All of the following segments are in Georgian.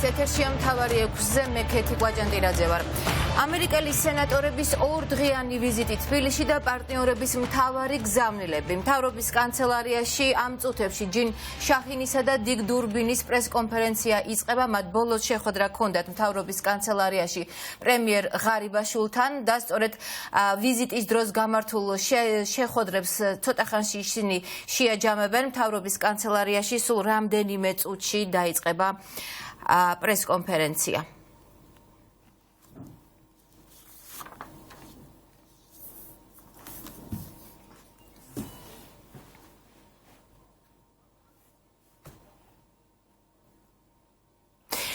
არის ეთერშია მთავარი 6-ზე მე ქეთი კვაჭანტირაძე ვარ. ამერიკელი სენატორების 2 დღიანი ვიზიტი თბილისში და პარტნიორების მთავარი გზავნილები. მთავრობის კანცელარიაში ამ წუთებში ჯინ შაჰინისა და დიგ დურბინის პრესკონფერენცია იწყება. მათ ბოლოს შეხვედრა ჰქონდათ მთავრობის კანცელარიაში პრემიერ ღარიბაშვილთან და სწორედ ვიზიტის დროს გამართულ შეხვედრებს ცოტა ხანში ისინი შეაჯამებენ. მთავრობის კანცელარიაში სულ რამდენიმე წუთში დაიწყება პრესკონფერენცია.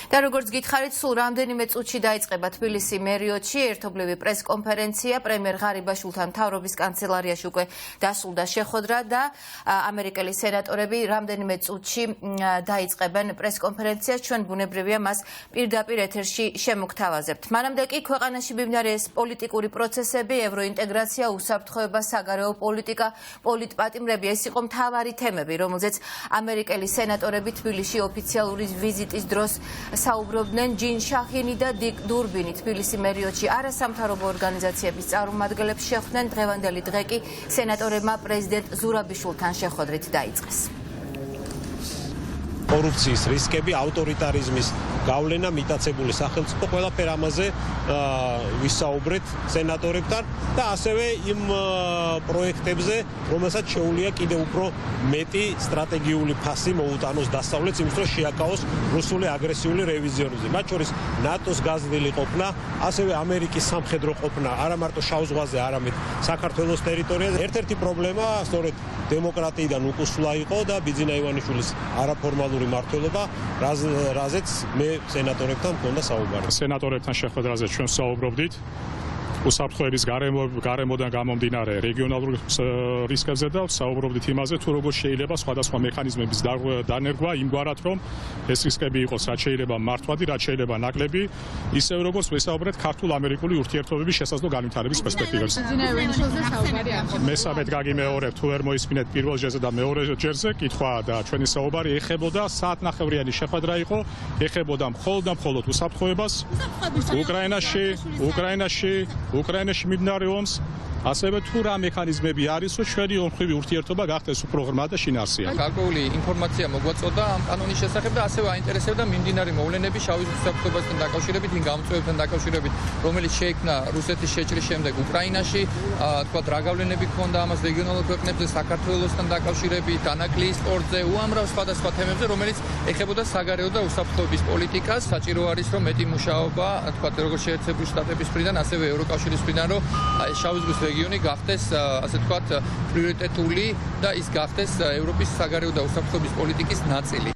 და როგორც გითხარით, სულ რამდენიმე წუთში დაიწყება თბილისი მერიოტში ერთობლივი პრესკონფერენცია. პრემიერ ღარიბაშვილთან მთავრობის კანცელარიაში უკვე დასრულდა შეხვედრა და ამერიკელი სენატორები რამდენიმე წუთში დაიწყებენ პრესკონფერენციას. ჩვენ ბუნებრივია მას პირდაპირ ეთერში შემოგთავაზებთ. მანამდე კი ქვეყანაში მიმდინარეობს პოლიტიკური პროცესები, ევროინტეგრაცია, უსაფრთხოება, საგარეო პოლიტიკა, პოლიტპატიმრები. ეს იყო მთავარი თემები, რომელზეც ამერიკელი სენატორები თბილისში ოფიციალური ვიზიტის დროს საუბრობდნენ. ჯინ შაჰინი და დიგ დურბინი თბილისი მერიოტში არასამთავრობო ორგანიზაციების წარმომადგენლებს შეხვდნენ. დღევანდელი დღე კი სენატორებმა პრეზიდენტ ზურაბიშვილთან შეხვედრით დაიწყეს. კორუფციის რისკები, ავტორიტარიზმის გავლენა, მიტაცებული სახელმწიფო, ყველაფერ ამაზე ვისაუბრეთ სენატორებთან და ასევე იმ პროექტებზე, რომელსაც შეუძლია კიდევ უფრო მეტი სტრატეგიული ფასი მოუტანოს დასავლეთს, იმის დროს შეაკავოს რუსული აგრესიული რევიზიონიზმი. მათ შორის ნატოს გაზრდილი ყოფნა, ასევე ამერიკის სამხედრო ყოფნა, არა მარტო შავ ზღვაზე, არამედ საქართველოს ტერიტორიაზე. ერთ-ერთი პრობლემა სწორედ დემოკრატიიდან უკუსვლა იყო და ბიძინა ივანიშვილის არაფორმალური მმართველობა, რაზეც მე სენატორებთან მქონდა საუბარი. სენატორებთან შეხვედრაზე ჩვენ საუბრობდით უსაფრთხოების გარემოდან გამომდინარე რეგიონალურ რისკებზე და საუბრობდით იმაზე, თუ როგორ შეიძლება სხვადასხვა მექანიზმების დანერგვა იმგვარად, რომ ეს რისკები იყოს რაც შეიძლება მართვადი, რაც შეიძლება ნაკლები, ისევ როგორც ვესაუბრეთ ქართულ-ამერიკული ურთიერთობების შესაძლო განვითარების პერსპექტივებზე. მესამედ გაგიმეორებ, თუ ვერ მოისმინეთ პირველ ჯერზე და მეორე ჯერზე, კითხვა და ჩვენი საუბარი ეხებოდა საათნახევრიანი შეხვედრა იყო, ეხებოდა მხოლოდ უსაფრთხოებას უკრაინაში მიმდინარე ომს, ასევე თუ რა მექანიზმები არის, რომ ჩვენი ორმხრივი ურთიერთობა გახდეს უფრო ღრმა და შინაარსია. გარკვეული ინფორმაცია მოგვაწოდა ამ კანონის შესახებ და ასევე აინტერესებდა მიმდინარე მოვლენები შავი ზღვის უსაფრთხოებასთან დაკავშირებით, იმ გამოწვევებთან დაკავშირებით, რომელიც შეიქმნა რუსეთის შეჭრის შემდეგ უკრაინაში, თქვათ რა გავლენები ჰქონდა ამას რეგიონალურ ქვეყნებზე, საქართველოსთან დაკავშირებით, დანაკლიის პორტზე, უამრავ სხვადასხვა თემებზე, რომელიც ეხებოდა საგარეო და უსაფრთხოების პოლიტიკას. საჭირო არის, რომ მეტი მუშაობა, თქვათ როგორც შეერთებული შტატების მხრიდან, ასევე ევროკავშირის მხრიდან, რომ შავი ზღვის რეგიონი გახდეს, ასე ვთქვათ, პრიორიტეტული და ის გახდეს ევროპის საგარეო და უსაფრთხოების პოლიტიკის ნაწილი.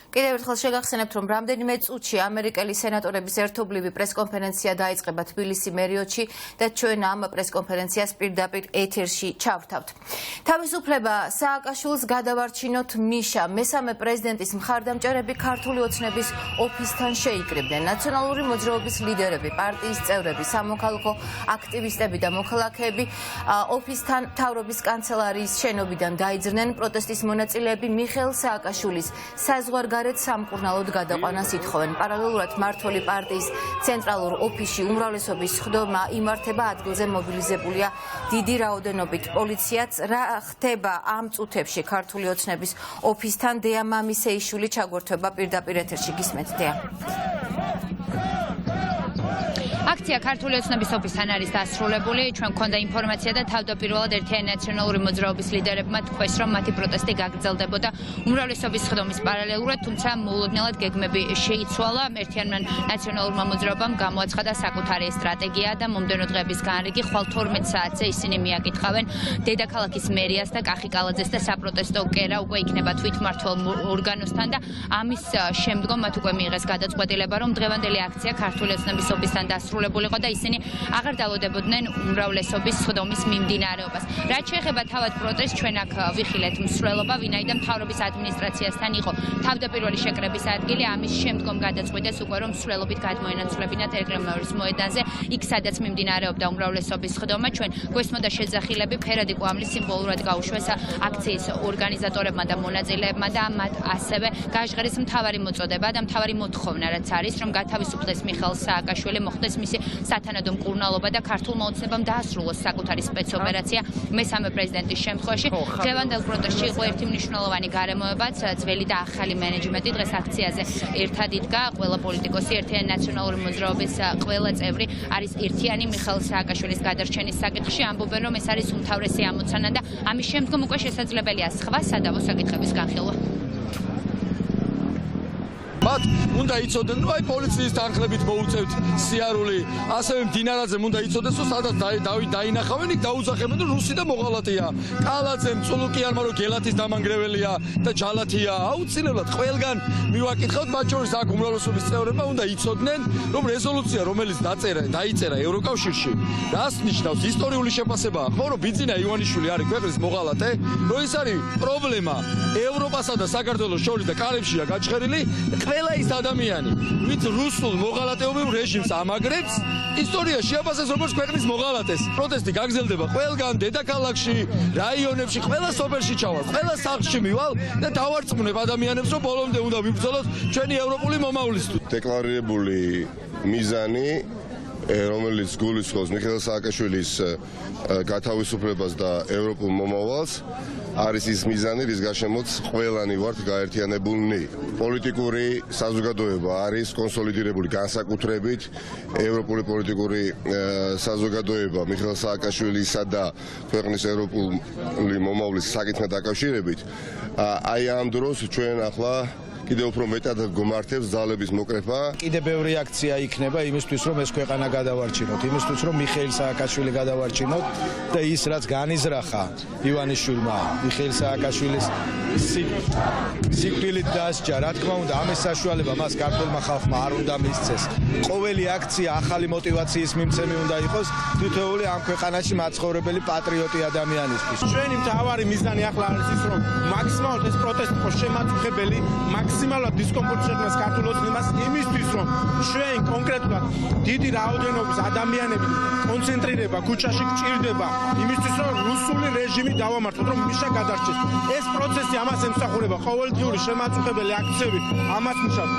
კიდევ ერთხელ შეგახსენებთ, რომ რამდენიმე წუთში ამერიკელი სენატორების ერთობლივი პრესკონფერენცია დაიწყება თბილისი მერიოტში და ჩვენ ამ პრესკონფერენციას პირდაპირ ეთერში ჩავრთავთ. თავისუფლება სააკაშვილს გადავარჩინოთ მიშა. მესამე პრეზიდენტის მხარდამჭერები ქართული ოცნების ოფისთან შეიკრიბნენ. ნაციონალური მოძრაობის ლიდერები, პარტიის წევრები, სამოქალაქო აქტივისტები და მოქალაქეები ოფისთან მთავრობის კანცელარიის შენობიდან დაიძრნენ. პროტესტის მონაწილეები მიხეილ სააკაშვილის საზღვარგარეთ სამკურნალოდ გადაყვანას ითხოვენ. პარალელურად მმართველი პარტიის ცენტრალურ ოფისში უმრავლესობის სხდომა იმართება, ადგილზე მობილიზებულია დიდი რაოდენობით პოლიციაც. რა ხდება ამ წუთებში ქართული ოცნების ოფისთან? დეა მამისეიშვილი ჩაგვერთვება პირდაპირ ეთერში. გისმენთ, დეა. აქცია ქართული ოცნების ოფისთან არის დასრულებული. ჩვენ გვქონდა ინფორმაცია და თავდაპირველად ერთიანი ნაციონალური მოძრაობის ლიდერებმა თქვეს, რომ მათი პროტესტი გაგრძელდებოდა უმრავლესობის სხდომის პარალელურად, თუმცა მოულოდნელად გეგმები შეიცვალა. ერთიანმა ნაციონალურმა მოძრაობამ გამოაცხადა საკუთარი სტრატეგია და მომდევნო დღეების განრიგი ხვალ 12 საათზე ისინი მიაკითხავენ დედაქალაქის მერიას და კახიკალაძეს და საპროტესტო კერა უკვე იქნება თვითმმართველ ორგანოსთან და ამის შემდგომ მათ უკვე მიიღეს გადაწყვეტილება, რომ დღევანდელი აქცია ქართული ოცნების ოფისთან დასრულებული დასრულებულიყო და ისინი აღარ დაავადებოდნენ უმრავლესობის სხდომის მიმდინარეობას. რაც შეეხება თავად პროტესტს, ჩვენ აქ ვიხილეთ მსვლელობა, ვინაიდან მთავრობის ადმინისტრაციასთან იყო თავდაპირველი შეკრების ადგილი, ამის შემდგომ გადაწყვიტეს უკვე რომ მსვლელობით გადმოენაცვლებინათ ერკლემნორის მოედანზე, იქ სადაც მიმდინარეობდა უმრავლესობის სხდომა. ჩვენ გვესმოდა შეძახილები, ფერადი კვამლის სიმბოლურად გაუშვეს აქციის ორგანიზატორებმა და მონაწილეებმა და მათ ასევე გაჟღერეს მთავარი მოწოდება და მთავარი მოთხოვნა, რაც არის, რომ გათავისუფლდეს მიხეილ სააკაშვილი, მოხდეს მისი სათანადო მკურნალობა და ქართულმა ოცნებამ დაასრულოს საკუთარი სპეცოპერაცია მესამე პრეზიდენტის შემთხვევაში. დღევანდელ პროტესტში იყო ერთი მნიშვნელოვანი გარემოებაც, ძველი და ახალი მენეჯმენტი. დღეს აქციაზე ერთად იდგა ყველა პოლიტიკოსი, ერთიანი ნაციონალური მოძრაობის ყველა წევრი არის ერთიანი მიხეილ სააკაშვილის გადარჩენის საკითხში. ამბობენ, რომ ეს არის უმთავრესი ამოცანა და ამის შემდგომ უკვე შესაძლებელია სხვა სადავო საკითხების განხილვა. მათ უნდა იცოდნენ, რომ აი პოლიციის თანხლებით მოუწევთ სიარული, ასევე მდინარაძემ უნდა იცოდეს, რომ სადაც დაინახავენ, იქ დაუძახებენ, რომ რუსი და მოღალატეა. კალაძემ, წულუკიანმა, რომ გელათის დამანგრეველია და ჯალათია, აუცილებლად ყველგან მივაკითხავთ, მათ შორის აქ უმრავლესობის წევრებმა უნდა იცოდნენ, რომ რეზოლუცია, რომელიც დაიწერა ევროკავშირში, რას ნიშნავს ისტორიული შეფასებაა, ხო, რომ ბიძინა ივანიშვილი არის ქვეყნის მოღალატე, რომ ეს არის პრობლემა ევროპასა და საქართველოს შორის და კარებშია გაჩხერილი. ყველა ის ადამიანი, ვინც რუსულ მოღალატეობრივ რეჟიმს ამაგრებს, ისტორია შეაფასეს როგორც ქვეყნის მოღალატეს. პროტესტი გაგრძელდება ყველგან, დედაქალაქში, რაიონებში, ყველა სოფელში ჩავალ, ყველა სახლში მივალ და დავარწმუნებ ადამიანებს, რომ ბოლომდე უნდა ვიბრძოლოთ ჩვენი ევროპული მომავლისთვის. დეკლარირებული მიზანი, რომელიც გულისხმობს მიხეილ სააკაშვილის გათავისუფლებას და ევროპულ მომავალს, არის ის მიზანი, რის გარშემოც ყველანი ვართ გაერთიანებულნი. პოლიტიკური საზოგადოება არის კონსოლიდირებული განსაკუთრებით ევროპული პოლიტიკური საზოგადოება მიხეილ სააკაშვილისა და ქვეყნის ევროპული მომავლის საკითხთან დაკავშირებით. აი ამ დროს ჩვენ ახლა კიდევ უფრო მეტად გმართებს ძალების მოკრეფა. კიდევ ბევრი აქცია იქნება იმისთვის, რომ ეს ქვეყანა გადავარჩინოთ, იმისთვის, რომ მიხეილ სააკაშვილი გადავარჩინოთ და ის რაც განიზრახა ივანიშვილმა მიხეილ სააკაშვილის სიკვდილით დასჯა, რა თქმა უნდა, ამის საშუალება მას ქართულმა ხალხმა არ უნდა მისცეს. ყოველი აქცია ახალი მოტივაციის მიმცემი უნდა იყოს თითოეული ამ ქვეყანაში მაცხოვრებელი პატრიოტი ადამიანისთვის. ჩვენი მთავარი მიზანი ახლა არის ის, რომ მაქსიმალურად ეს პროტესტი იყოს შემაწუხებელი, მაქსიმალურად დისკომფორტს შექმნას ქართულ ოცნებას იმისთვის, რომ ჩვენ კონკრეტულად დიდი რაოდენობის ადამიანები კონცენტრირება ქუჩაში გჭირდება იმისთვის, რომ რუსული რეჟიმი დავამართოთ, რომ მიშა გადარჩეს. ეს პროცესი ამას ემსახურება, ყოველდღიური შემაწუხებელი აქციები ამას ნიშნავს.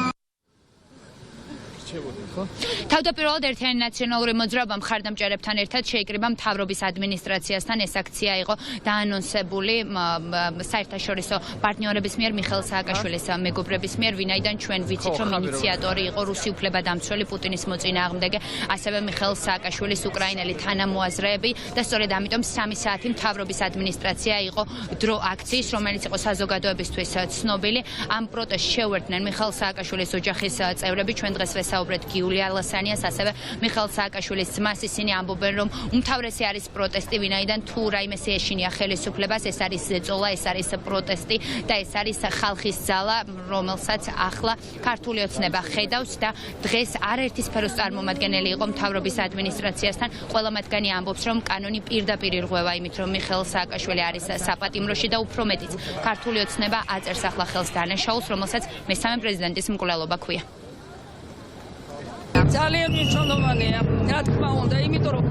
თავდაპირველად ერთიანი ნაციონალური მოძრაობა მხარდამჭერებთან ერთად შეიკრიბა მთავრობის ადმინისტრაციასთან. ეს აქცია იყო დაანონსებული საერთაშორისო პარტნიორების მიერ, მიხეილ სააკაშვილის მეგობრების მიერ, ვინაიდან ჩვენ ვიცით, რომ ინიციატორი იყო რუსი უფლებადამცველი პუტინის მოწინააღმდეგე, ასევე მიხეილ სააკაშვილის უკრაინელი თანამოაზრეები და სწორედ ამიტომ 3 საათი მთავრობის ადმინისტრაცია იყო დრო აქციის, რომელიც იყო საზოგადოებისთვის ცნობილი. ამ პროტესტს შეუერთდნენ მიხეილ სააკაშვილის ოჯახის წევრები. ჩვენ დღეს ვესაუბრეთ გიულია ლასანიას, ასევე მიხეილ სააკაშვილის ძმას. ისინი ამბობენ, რომ უმთავრესი არის პროტესტი, ვინაიდან თუ რაიმეს ეშინია ხელისუფლებას, ეს არის ზეწოლა, ეს არის პროტესტი და ეს არის ხალხის ძალა, რომელსაც ახლა ქართული ოცნება ხედავს და დღეს არაერთი სფეროს წარმომადგენელი იყო მთავრობის ადმინისტრაციასთან. ყველა მათგანი ამბობს, რომ კანონი პირდაპირ ირღვევა იმით, რომ მიხეილ სააკაშვილი არის საპატიმროში და უფრო მეტიც ქართული ოცნება აწერს ახლა ხელს დანაშაულს, რომელსაც მესამე პრეზიდენტის მკვლელობა ქვია. ძალიან მნიშვნელოვანია, რა თქმა უნდა, იმიტომ რომ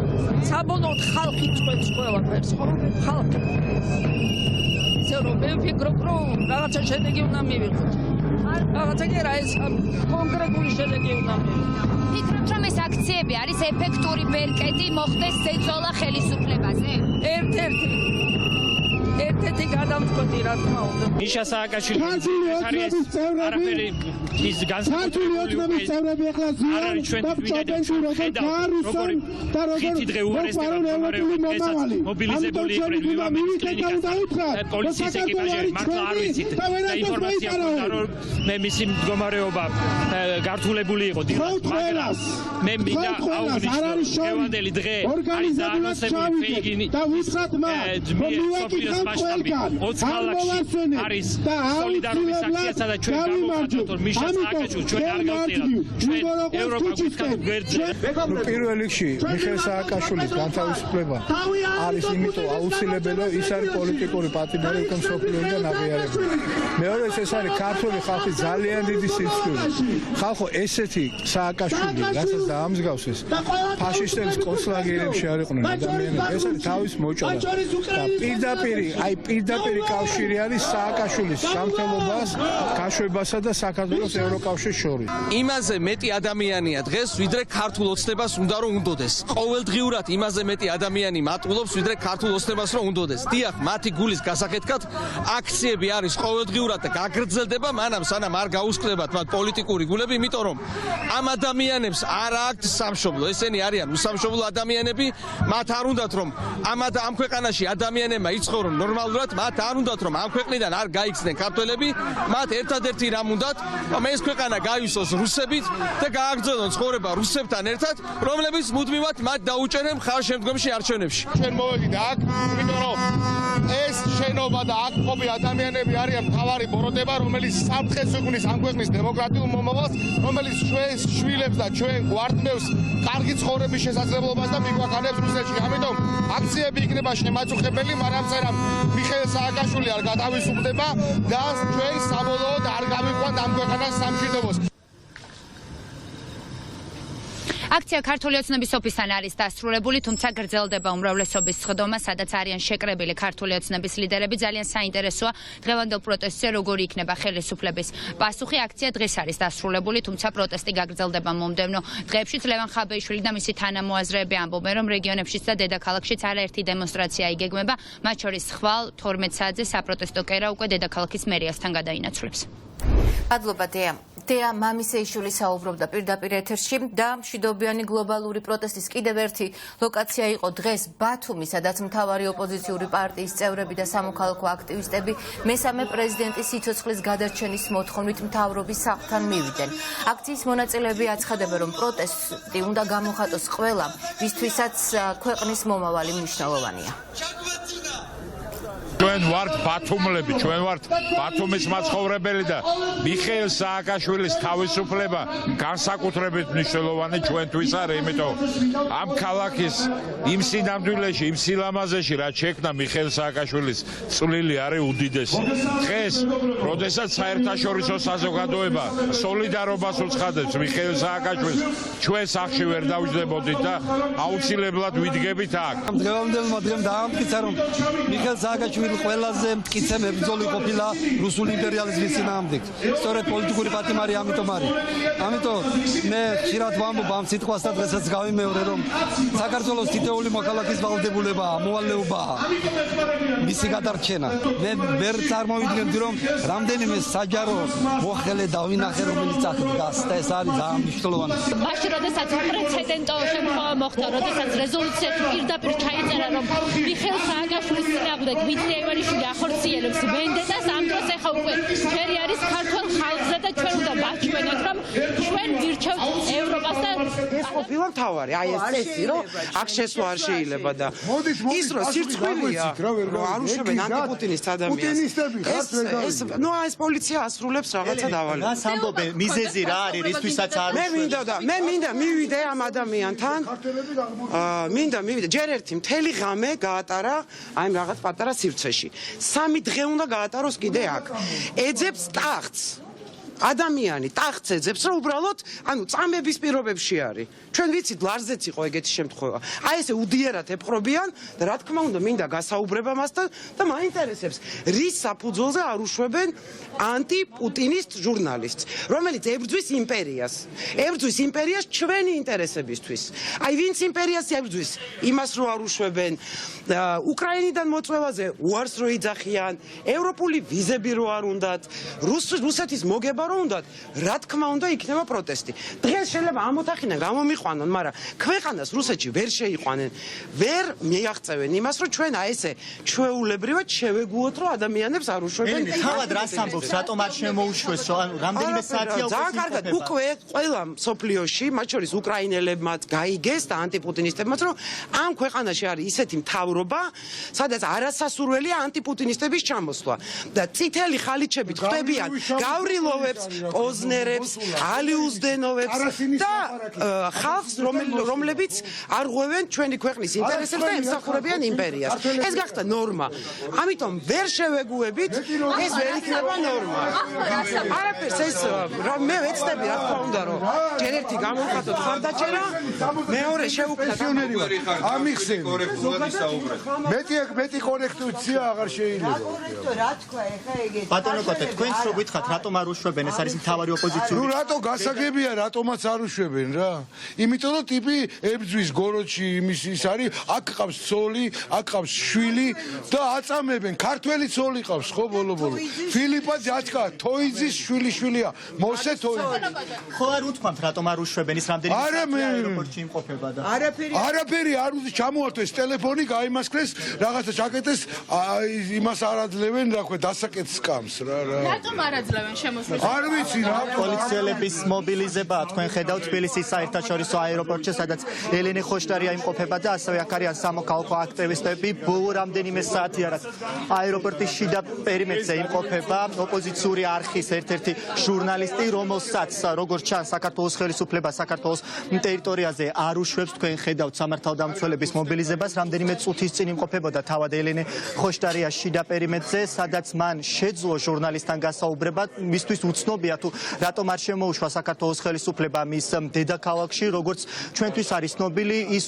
საბოლოოდ ხალხი წყვეტს ყველაფერს, ხო? ხალხი. ისე რომ მე ვფიქრობ, რომ რაღაცა შედეგი უნდა მივიღოთ. რაღაცა კი რა, ეს კონკრეტული შედეგი უნდა მივიღოთ. ფიქრობთ, რომ ეს აქციები არის ეფექტური ბერკეტი მოხდეს ზეწოლა ხელისუფლებაზე? ერთ-ერთი გადამწყვეტი, რა თქმა უნდა. მიშა სააკაშვილი არის არაფერი ის განსაკუთრებული არის ჩვენ ვინაიდან ხითი დღე უარესდება მობილიზებული იყვნენ ვივამენის კლინიკასთან პოლიციის ეკიპაჟები მართლა არ ვიცით და ინფორმაცია ჰქონდა რომ მე მისი მდგომარეობა გართულებული იყო დილას მაგრამ მე მინდა აუგზავრო შევანდელი დღე არის დაანონსებული ფეიგინი და უსხათ მას მასშტაბი 20 ქალაქში არის სოლიდარობის აქციასა და ჩვენ გამოვხატოთ რომ მიშა სააკაშვილი ჩვენ არ გავწირავთ ჩვენ ევროპა გვიცხადოთ გვერდზე პირველ რიგში მიხეილ სააკაშვილის განთავისუფლება არის იმიტომ აუცილებელი რომ ის არის პოლიტიკური პატიმარი უკვე მსოფლიოდან აღიარებული მეორე ეს არის ქართული ხალხის ძალიან დიდი სიცოცხლე ხალხო ესეთი სააკაშვილი რასაც დაამსგავსეს ფაშისტების კონცლაგერებში არ იყვნენ ადამიანები ეს არის თავის მოჭრა და პირდაპირ კავშირი არის სააკაშვილის სამთავრობას გაშვებასა და საქართველოს ევროკავშირის შორის იმაზე მეტი ადამიანია დღეს ვიდრე ქართულ ოცნებას უნდა რომ უნდოდეს ყოველდღიურად იმაზე მეტი ადამიანი მატყულობს ვიდრე ქართულ ოცნებას რომ უნდოდეს დიახ მათი გულის გასაკეთად აქციები არის ყოველდღიურად და გაგრძელდება მანამ სანამ არ გაუსკლებათ მათ პოლიტიკური გულები იმიტომ რომ ამ ადამიანებს არ აქვთ სამშობლო ესენი არიან უსამშობლო ადამიანები მათ არ უნდათ რომ ამ ქვეყანაში ადამიანებმა იცხოვრონ ნორმალურად მათ არ უნდათ რომ ამ ქვეყნიდან არ გაიქცნენ ქართველები მათ ერთადერთი რამ უნდათ რომ ეს ქვეყანა გაივსოს რუსებით და გააგრძელონ ცხოვრება რუსებთან ერთად რომლებიც მუდმივად მათ დაუჭერენ ხარ შემდგომში არჩევნებში ჩვენ მოვედით აქ იმიტომ რომ ეს შენობა და აქ მყოფი ადამიანები არიან მთავარი ბოროტება რომელიც საფრთხეს უქმნის ამ ქვეყნის დემოკრატიულ მომავალს რომელიც ჩვენს შვილებს და ჩვენ გვარტნევს კარგი ცხოვრების შესაძლებლობას და მიგვაყენებს რუსეთში ამიტომ აქციები იქნება შემაწუხებელი მაგრამ წერამ მიხეილ სააკაშვილი არ გათავისუფლდება და ჩვენ საბოლოოდ არ გავიყვანთ ამ ქვეყანას სამშვიდობოს აქცია ქართული ოცნების ოფისთან არის დასრულებული, თუმცა გრძელდება უმრავლესობის სხდომა, სადაც არიან შეკრებილი ქართული ოცნების ლიდერები. ძალიან საინტერესოა დღევანდელ პროტესტზე როგორი იქნება ხელისუფლების პასუხი. აქცია დღეს არის დასრულებული, თუმცა პროტესტი გაგრძელდება მომდევნო დღეებშიც. ლევან ხაბეიშვილი და მისი თანამოაზრეები ამბობენ, რომ რეგიონებშიც და დედაქალაქშიც არაერთი დემონსტრაცია იგეგმება, მათ შორის ხვალ 12 საათზე საპროტესტო კერა უკვე დედაქალაქის მერიასთან გადაინაცვლებს. მადლობა დეა მამისეიშვილი საუბრობდა პირდაპირ ეთერში და მშვიდობიანი გლობალური პროტესტის კიდევ ერთი ლოკაცია იყო დღეს ბათუმი, სადაც მთავარი ოპოზიციური პარტიის წევრები და სამოქალაქო აქტივისტები მესამე პრეზიდენტის სიცოცხლის გადარჩენის მოთხოვნით მთავრობის სახლთან მივიდნენ. აქციის მონაწილეები აცხადებენ, რომ პროტესტი უნდა გამოხატოს ყველამ, ვისთვისაც ქვეყნის მომავალი მნიშვნელოვანია. ჩვენ ვართ ბათუმლები, ჩვენ ვართ ბათუმის მაცხოვრებელი და მიხეილ სააკაშვილის თავისუფლება განსაკუთრებით მნიშვნელოვანი ჩვენთვის არის, იმიტომ ამ ქალაქის იმ სინამდვილეში, იმ სილამაზეში, რაც შექმნა მიხეილ სააკაშვილის წვლილი არის უდიდესი. დღეს, როდესაც საერთაშორისო საზოგადოება სოლიდარობას უცხადებს მიხეილ სააკაშვილს, ჩვენ სახში ვერ დავჯდებოდით და აუცილებლად ვიდგებით აქ. დღევანდელმა დღემ დაამტკიცა, რომ მიხეილ სააკაშვილი ყველაზე მტკიცე მებრძოლი ყოფილა რუსული იმპერიალიზმის წინააღმდეგ. სწორედ პოლიტიკური პატიმარი ამიტომ არის. ამიტომ მე ხშირად ვამბობ ამ სიტყვას და დღესაც გავიმეორე, რომ საქართველოს თითოეული მოქალაქის ვალდებულებაა, მოვალეობაა მისი გადარჩენა. მე ვერ წარმოვიდგენდი, რომ რამდენიმე საჯარო მოხელე დავინახე, რომელიც აქ დგას და ეს არის ძალიან მნიშვნელოვანი. მაშინ როდესაც პრეცედენტო შემთხვევა მოხდა, როდესაც რეზოლუციაში პირდაპირ ჩაიწერა, რომ მიხეილ სააკაშვილის წინააღმდეგ ივანიშვილი ახორციელებს ვენდეტას ამ დროს ახლა უკვე ფერი არის ქართულ ხალხზე და ჩვენ უნდა ვაჩვენოთ რომ ჩვენ ვირჩევთ ევროპას და ეს ყოფილა მთავარი აი ეს წესი რომ აქ შესვლა არ შეიძლება და ის რომ სირცხვილია რომ არ უშვებენ ანტიპუტინის ადამიანს ეს ნუ ეს პოლიცია ასრულებს რაღაცა დავალებას რას ამბობენ მიზეზი რა არის რისთვისაც არ მე მინდა მივიდე ამ ადამიანთან მინდა მივიდე ჯერ ერთი მთელი ღამე გაატარა აი რაღაც პატარა სივრცეში 3 დღე უნდა გაატაროს კიდე აქ ეძებს ტახტს ადამიანი ტახტს ეძებს რომ უბრალოდ ანუ წამების პირობებში არის ჩვენ ვიცით ლარზეც იყო ეგეთი შემთხვევა აი ესე უდიერად ეპყრობიან და რა თქმა უნდა მინდა გასაუბრება მასთან და მაინტერესებს რის საფუძველზე არ უშვებენ ანტიპუტინისტ ჟურნალისტს რომელიც ებრძვის იმპერიას ჩვენი ინტერესებისთვის აი ვინც იმპერიას ებრძვის იმას რო არ უშვებენ უკრაინიდან მოწვევაზე უარს რო იძახიან ევროპული ვიზები რო არ უნდათ რუსეთის მოგება რო უნდათ, რა თქმა უნდა იქნება პროტესტი. დღეს შეიძლება ამ ოთახიდან გამომიყვანონ, მაგრამ ქვეყანას რუსეთში ვერ შეიყვანენ, ვერ მიაღწევენ იმას, რომ ჩვენ აი ესე ჩვეულებრივად შევეგუოთ, რომ ადამიანებს არ უშვებენ. თავად რას ამბობს, რატომ არ შემოუშვეს, ანუ რამდენიმე საათია უკვე ძალიან კარგად, უკვე ყველა სოფლიოში, მათ შორის უკრაინელებმაც გაიგეს და ანტიპუტინისტებმაც, რომ ამ ქვეყანაში არის ისეთი მთავრობა, სადაც არასასურველია ანტიპუტინისტების ჩამოსვლა და წითელი ხალიჩებით ხვდებიან გავრილოვებს, პოზნერებს, ალიუზდენოვებს და ხალხს, რომლებიც არღვევენ ჩვენი ქვეყნის ინტერესებს და ემსახურებიან იმპერიას. ეს გახდა ნორმა. ამიტომ ვერ შევეგუებით, ეს ვერ იქნება ნორმა. არაფერს ეს მე ვეცდები, რა თქმა უნდა, რომ ჯერ ერთი გამოვხატოთ ხარდაჭერა, მეორე შევუქმნათ ამიხსენ. მეტი კონექტუცია აღარ შეიძლება. რა თქვა ეხა ეგეთი. ბატონო კოტე, თქვენს რო გითხათ, რატომ არ უშვებენ, ეს არის მთავარი ოპოზიციური. ნუ რატო გასაგებია, რატომაც არ უშვებენ რა? იმიტომ რომ ტიპი ებძვის გოროჩი იმის ის არის, აქ ყავს ცოლი, აქ ყავს შვილი და აწამებენ. ქართველი ცოლი ყავს ხო ბოლო-ბოლო. ფილიპა ჯაჭკა, თოიძის შვილია, მოსე თოიძე. ხო არ უთქვამთ, რატომ არ უშვებენ, ის რამდენიმე საათია აეროპორტში იმყოფება და. არაფერი არ უძ ჩამოართვეს ტელეფონი, გაიმასქრეს, რაღაცა ჩაკეტეს, იმას არ აძლევენ, რა ქვია, დასაკეთს სკამს რა. რატომ არ აძლევენ შემოსვლას? არ ვიცი რა. პოლიციელების მობილიზება თქვენ ხედავთ თბილისის საერთაშორისო აეროპორტში, სადაც ელენე ხოშტარია იმყოფება და ასევე აქ არიან სამოქალაქო აქტივისტები. ბოლო რამდენიმე საათია რაც აეროპორტის შიდა პერიმეტრზე იმყოფება ოპოზიციური არხის ერთ-ერთი ჟურნალისტი, რომელსაც როგორც ჩანს საქართველოს ხელისუფლება საქართველოს ტერიტორიაზე არ უშვებს. თქვენ ხედავთ სამართალდამცველების მობილიზებას, რამდენიმე წუთის წინ იმყოფებოდა თავად ელენე ხოშტარია შიდა პერიმეტრზე, სადაც მან შეძლო ჟურნალისტთან გასაუბრება. მისთვის უცნობია თუ რატომ არ შემოუშვა საქართველოს ხელისუფლება მის დედაქალაქში, როგორც ჩვენთვის არის ცნობილი, ის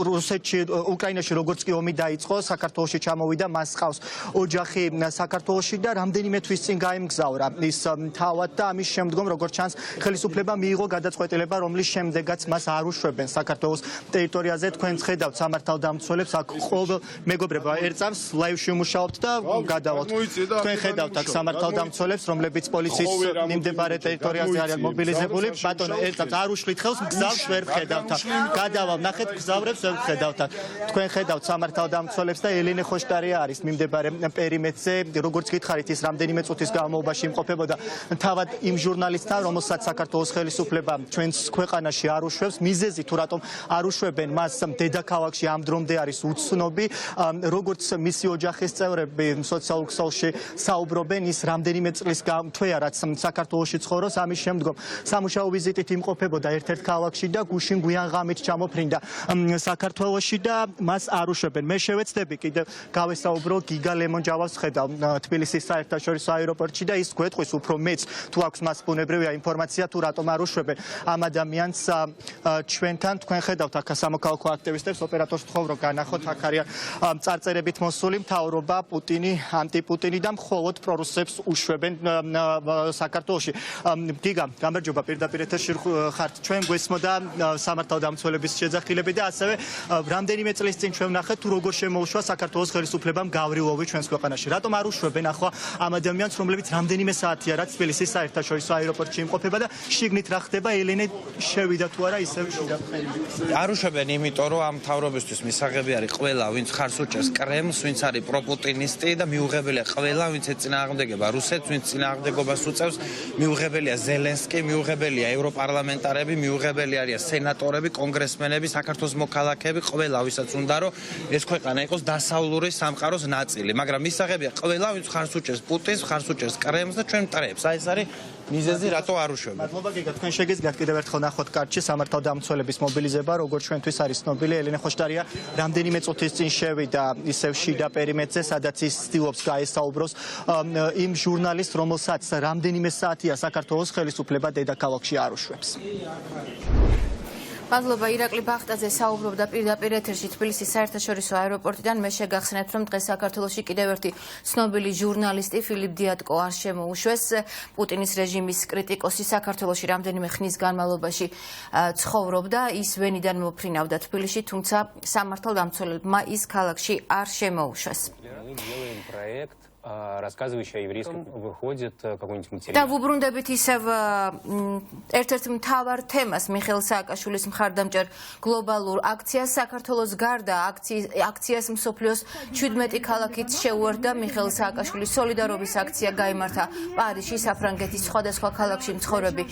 რუსეთში, უკრაინაში როგორც კი ომი დაიწყო, საქართველოში ჩამოვიდა, მას ჰყავს ოჯახი საქართველოში და რამდენიმე თვის წინ გაემგზავრა ის თავად და ამის შემდგომ, როგორც ჩანს, ხელისუფლება მიიღო გადაწყვეტილება, რომლის შემდეგაც მას არ უშვებენ საქართველოს ტერიტორიაზე. თქვენ ხედავთ სამართალდამცველებს, აქ ყოველ მეგობრებო ერწამს ლაივში უმუშაობთ და გადავალთ. თქვენ ხედავთ აქ სამართალდამცველებს, რომლებიც პოლიციის მიმდებარე ტერიტორიაზე არიან მობილიზებული. ბატონო, ერწამს არ უშლით ხელს, გზავს ვერ ხედავთ. გადავალ, ნახეთ, გზავრებს ვერ ხედავთ. თქვენ ხედავთ სამართალდამცველებს და ელენე ხოშტარია არის მიმდებარე პერიმეტრზე. როგორც გითხარით, ის რამდენიმე წუთის განმავლობაში იმყოფებოდა თავად იმ ჟურნალისტთან, რომელსაც საქართველოს ხელისუფლება ჩვენს ქვეყანაში არ უშვებს. მიზეზი თუ რატომ არ უშვებენ მას დედაქალაქში ამ დრომდე არის უცნობი. როგორც მისი ოჯახის წევრები სოციალურ ქსელში საუბრობენ, ის რამდენიმე წლის თვეა რაც საქართველოში ცხოვრობს, ამის შემდგომ სამუშაო ვიზიტით იმყოფებოდა ერთ-ერთ ქალაქში და გუშინ გვიან ღამით ჩამოფრინდა საქართველოში და მას არ უშვებენ. მე შევეცდები კიდევ გავესაუბრო გიგა ლემონჯავას ხედავ თბილისის საერთაშორისო აეროპორტში და ის გვეტყვის უფრო მეც თუ აქვს მას ბუნებრივია ინფორმაცია თუ რატომ არ უშვებენ ამ ადამიანს ჩვენთან. თქვენ ხედავთ აქ სამოქალაქო აქტივისტებს, ოპერატორს თქვენ რომ განახოთ, აქ არიან წარწერებით მოსული მთავრობა, პუტინი, ანტიპუტინი და მხოლოდ პრორუსებს უშვებენ საქართველოში. გიგა, გამარჯობა, პირდაპირ ეთერში ხართ. ჩვენ გვესმოდა სამართალდამცველების შეძახილები და ასევე რამდენიმე წლის წინ ჩვენ ვნახეთ თუ როგორ შემოუშვა საქართველოს ხელისუფლებამ გავრილოვი ჩვენს ქვეყანაში. რატომ არ უშვებენ ახლა ამ ადამიანს, რომლებიც რამდენიმე საათია რაც თბილისის საერთაშორისო აეროპორტში იმყოფება და შიგნით რა ხდება, ელენე შევიდა თუ არა ისევ შიდა პერიმეტრში. არ უშვებენ, იმიტომ რომ ამ მთავრობისთვის მისაღები არის ყველა, ვინც ხარს უჭერს კრემლს, ვინც არის პროპუტინისტი და მიუღებელია ყველა, ვინც ეწინააღმდეგება რუსეთს, ვინც წინააღმდეგობას უწევს, მიუღებელია ზელენსკი, მიუღებელია ევროპარლამენტარები, მიუღებელი არიან სენატორები, კონგრესმენები, საქართველოს მოქალაქეები, ყველა, ვისაც უნდა რომ ეს ქვეყანა იყოს დასავლური სამყაროს ნაწილი, მაგრამ მისაღებია ყველა, ვინც ხარს უჭერს პუტინს, ხარს უჭერს კრემლს და ჩვენ მტრებს. აი ეს არის მიზეზი, რატო არ უშვებენ. მადლობა გიგა, თქვენ შეგიძლიათ კიდევ ერთხელ ნახოთ კარტში სამართალდამცველების მობილიზება, როგორც ჩვენთვის არის ცნობილი, ელენე ხოშტარია რამდენიმე წუთის წინ შევიდა ისევ შიდა პერიმეტრზე, სადაც ის ცდილობს გაესაუბროს იმ ჟურნალისტს, რომელსაც რამდენიმე საათია საქართველოს ხელისუფლება დედაქალაქში არ უშვებს. მადლობა ირაკლი ბახტაძე საუბრობდა პირდაპირ ეთერში თბილისის საერთაშორისო აეროპორტიდან. მე შეგახსენებთ, რომ დღეს საქართველოში კიდევ ერთი ცნობილი ჟურნალისტი ფილიპ დიატკო არ შემოუშვეს. პუტინის რეჟიმის კრიტიკოსი საქართველოში რამდენიმე ხნის განმავლობაში ცხოვრობდა. ის ვენიდან მოფრინავდა თბილისში, თუმცა სამართალდამცველებმა ის ქალაქში არ შემოუშვეს. рассказывающий о еврейском, выходит какой-нибудь და материал. ვუბრუნდებით ისევ ერთ-ერთ მთავარ თემას მიხეილ სააკაშვილის მხარდამჭერ გლობალურ აქციას საქართველოს გარდა აქციას მსოფლიოს 17 ქალაქით შეუერთდა მიხეილ სააკაშვილის სოლიდარობის აქცია გაიმართა პარიზში საფრანგეთის სხვადასხვა ქალაქში მცხოვრები